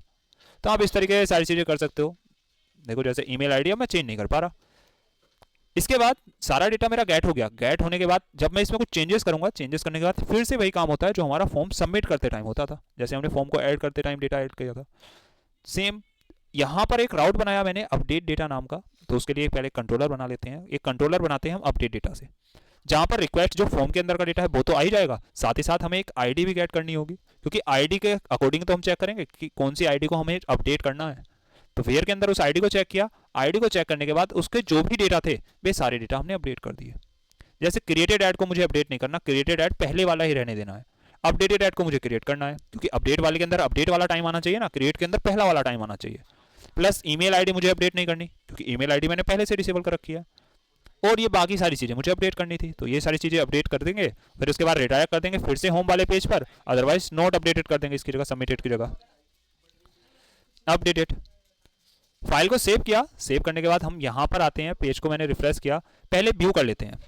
तो आप इस तरीके से सारी चीज़ें कर सकते हो। देखो जैसे ईमेल आईडी अब मैं चेंज नहीं कर पा रहा। इसके बाद सारा डेटा मेरा गेट हो गया। गेट होने के बाद जब मैं इसमें कुछ चेंजेस करूंगा, चेंजेस करने के बाद फिर से वही काम होता है जो हमारा फॉर्म सबमिट करते टाइम होता था। जैसे हमने फॉर्म को ऐड करते टाइम डेटा ऐड किया था, सेम यहाँ पर एक राउट बनाया मैंने अपडेट डेटा नाम का। तो उसके लिए पहले कंट्रोलर बना लेते हैं, एक कंट्रोलर बनाते हैं हम अपडेट डेटा से, जहाँ पर रिक्वेस्ट जो फॉर्म के अंदर का डेटा है वो तो आ ही जाएगा, साथ ही साथ हमें एक आईडी भी गेट करनी होगी, क्योंकि आईडी के अकॉर्डिंग तो हम चेक करेंगे कि कौन सी आईडी को हमें अपडेट करना है। तो वेयर के अंदर उस आईडी को चेक किया, आईडी को चेक करने के बाद उसके जो भी डेटा थे वे सारे डेटा हमने अपडेट कर दिए। जैसे क्रिएटेड ऐड को मुझे अपडेट नहीं करना, क्रिएटेड ऐड पहले वाला ही रहने देना है। अपडेटेड ऐड को मुझे क्रिएट करना है, क्योंकि अपडेट वाले के अंदर अपडेट वाला टाइम आना चाहिए ना, क्रिएट के अंदर पहला वाला टाइम आना चाहिए। प्लस ईमेल आईडी मुझे अपडेट नहीं करनी, क्योंकि ईमेल आईडी मैंने पहले से डिसेबल कर रखी है। और ये बाकी सारी चीज़ें मुझे अपडेट करनी थी, तो ये सारी चीज़ें अपडेट कर देंगे, फिर उसके बाद रिटायर कर देंगे फिर से होम वाले पेज पर, अदरवाइज नॉट अपडेटेड कर देंगे इसकी जगह, सबमिटेड की जगह अपडेटेड। फाइल को सेव किया, सेव करने के बाद हम यहाँ पर आते हैं, पेज को मैंने रिफ्रेश किया, पहले व्यू कर लेते हैं।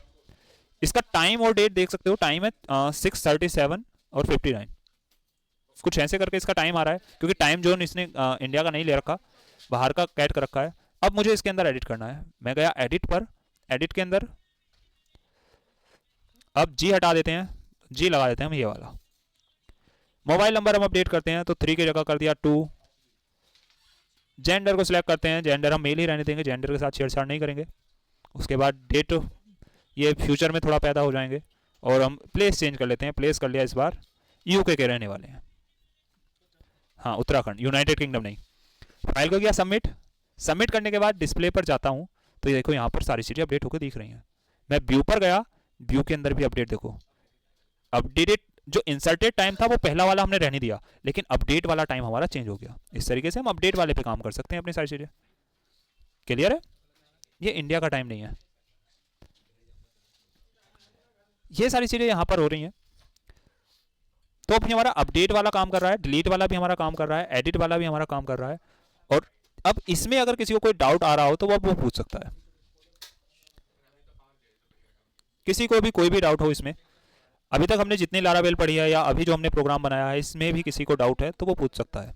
इसका टाइम और डेट देख सकते हो, टाइम है 6:37 और 59, कुछ ऐसे करके इसका टाइम आ रहा है, क्योंकि टाइम जोन इसने इंडिया का नहीं ले रखा, बाहर का कैट कर रखा है। अब मुझे इसके अंदर एडिट करना है, मैं गया एडिट पर, एडिट के अंदर अब जी हटा देते हैं, जी लगा देते हैं हम ये वाला। मोबाइल नंबर हम अपडेट करते हैं, तो 3 की जगह कर दिया 2। जेंडर को सिलेक्ट करते हैं, जेंडर हम मेल ही रहने देंगे, जेंडर के साथ छेड़छाड़ नहीं करेंगे। उसके बाद डेट, ये फ्यूचर में थोड़ा पैदा हो जाएंगे। और हम प्लेस चेंज कर लेते हैं, प्लेस कर लिया इस बार, यूके के रहने वाले हैं, हाँ उत्तराखंड, यूनाइटेड किंगडम नहीं। फाइल को किया सबमिट, सबमिट करने के बाद डिस्प्ले पर जाता हूँ, तो ये देखो यहाँ पर सारी चीज़ें अपडेट होकर दिख रही हैं। मैं व्यू पर गया, व्यू के अंदर भी अपडेट देखो, अपडेटेड जो इंसर्टेड टाइम था वो पहला वाला हमने रहने दिया, लेकिन अपडेट वाला टाइम हमारा चेंज हो गया। इस तरीके से हम अपडेट वाले पे काम कर सकते हैं अपनी सारी चीज़ें। क्लियर है? ये इंडिया का टाइम नहीं है, ये सारी चीज़ें यहाँ पर हो रही हैं। तो अभी हमारा अपडेट वाला काम कर रहा है, डिलीट वाला भी हमारा काम कर रहा है, एडिट वाला भी हमारा काम कर रहा है। और अब इसमें अगर किसी को कोई डाउट आ रहा हो तो वो पूछ सकता है, किसी को भी कोई भी डाउट हो इसमें। अभी तक हमने जितनी लारावेल पढ़ी है या अभी जो हमने प्रोग्राम बनाया है, इसमें भी किसी को डाउट है तो वो पूछ सकता है।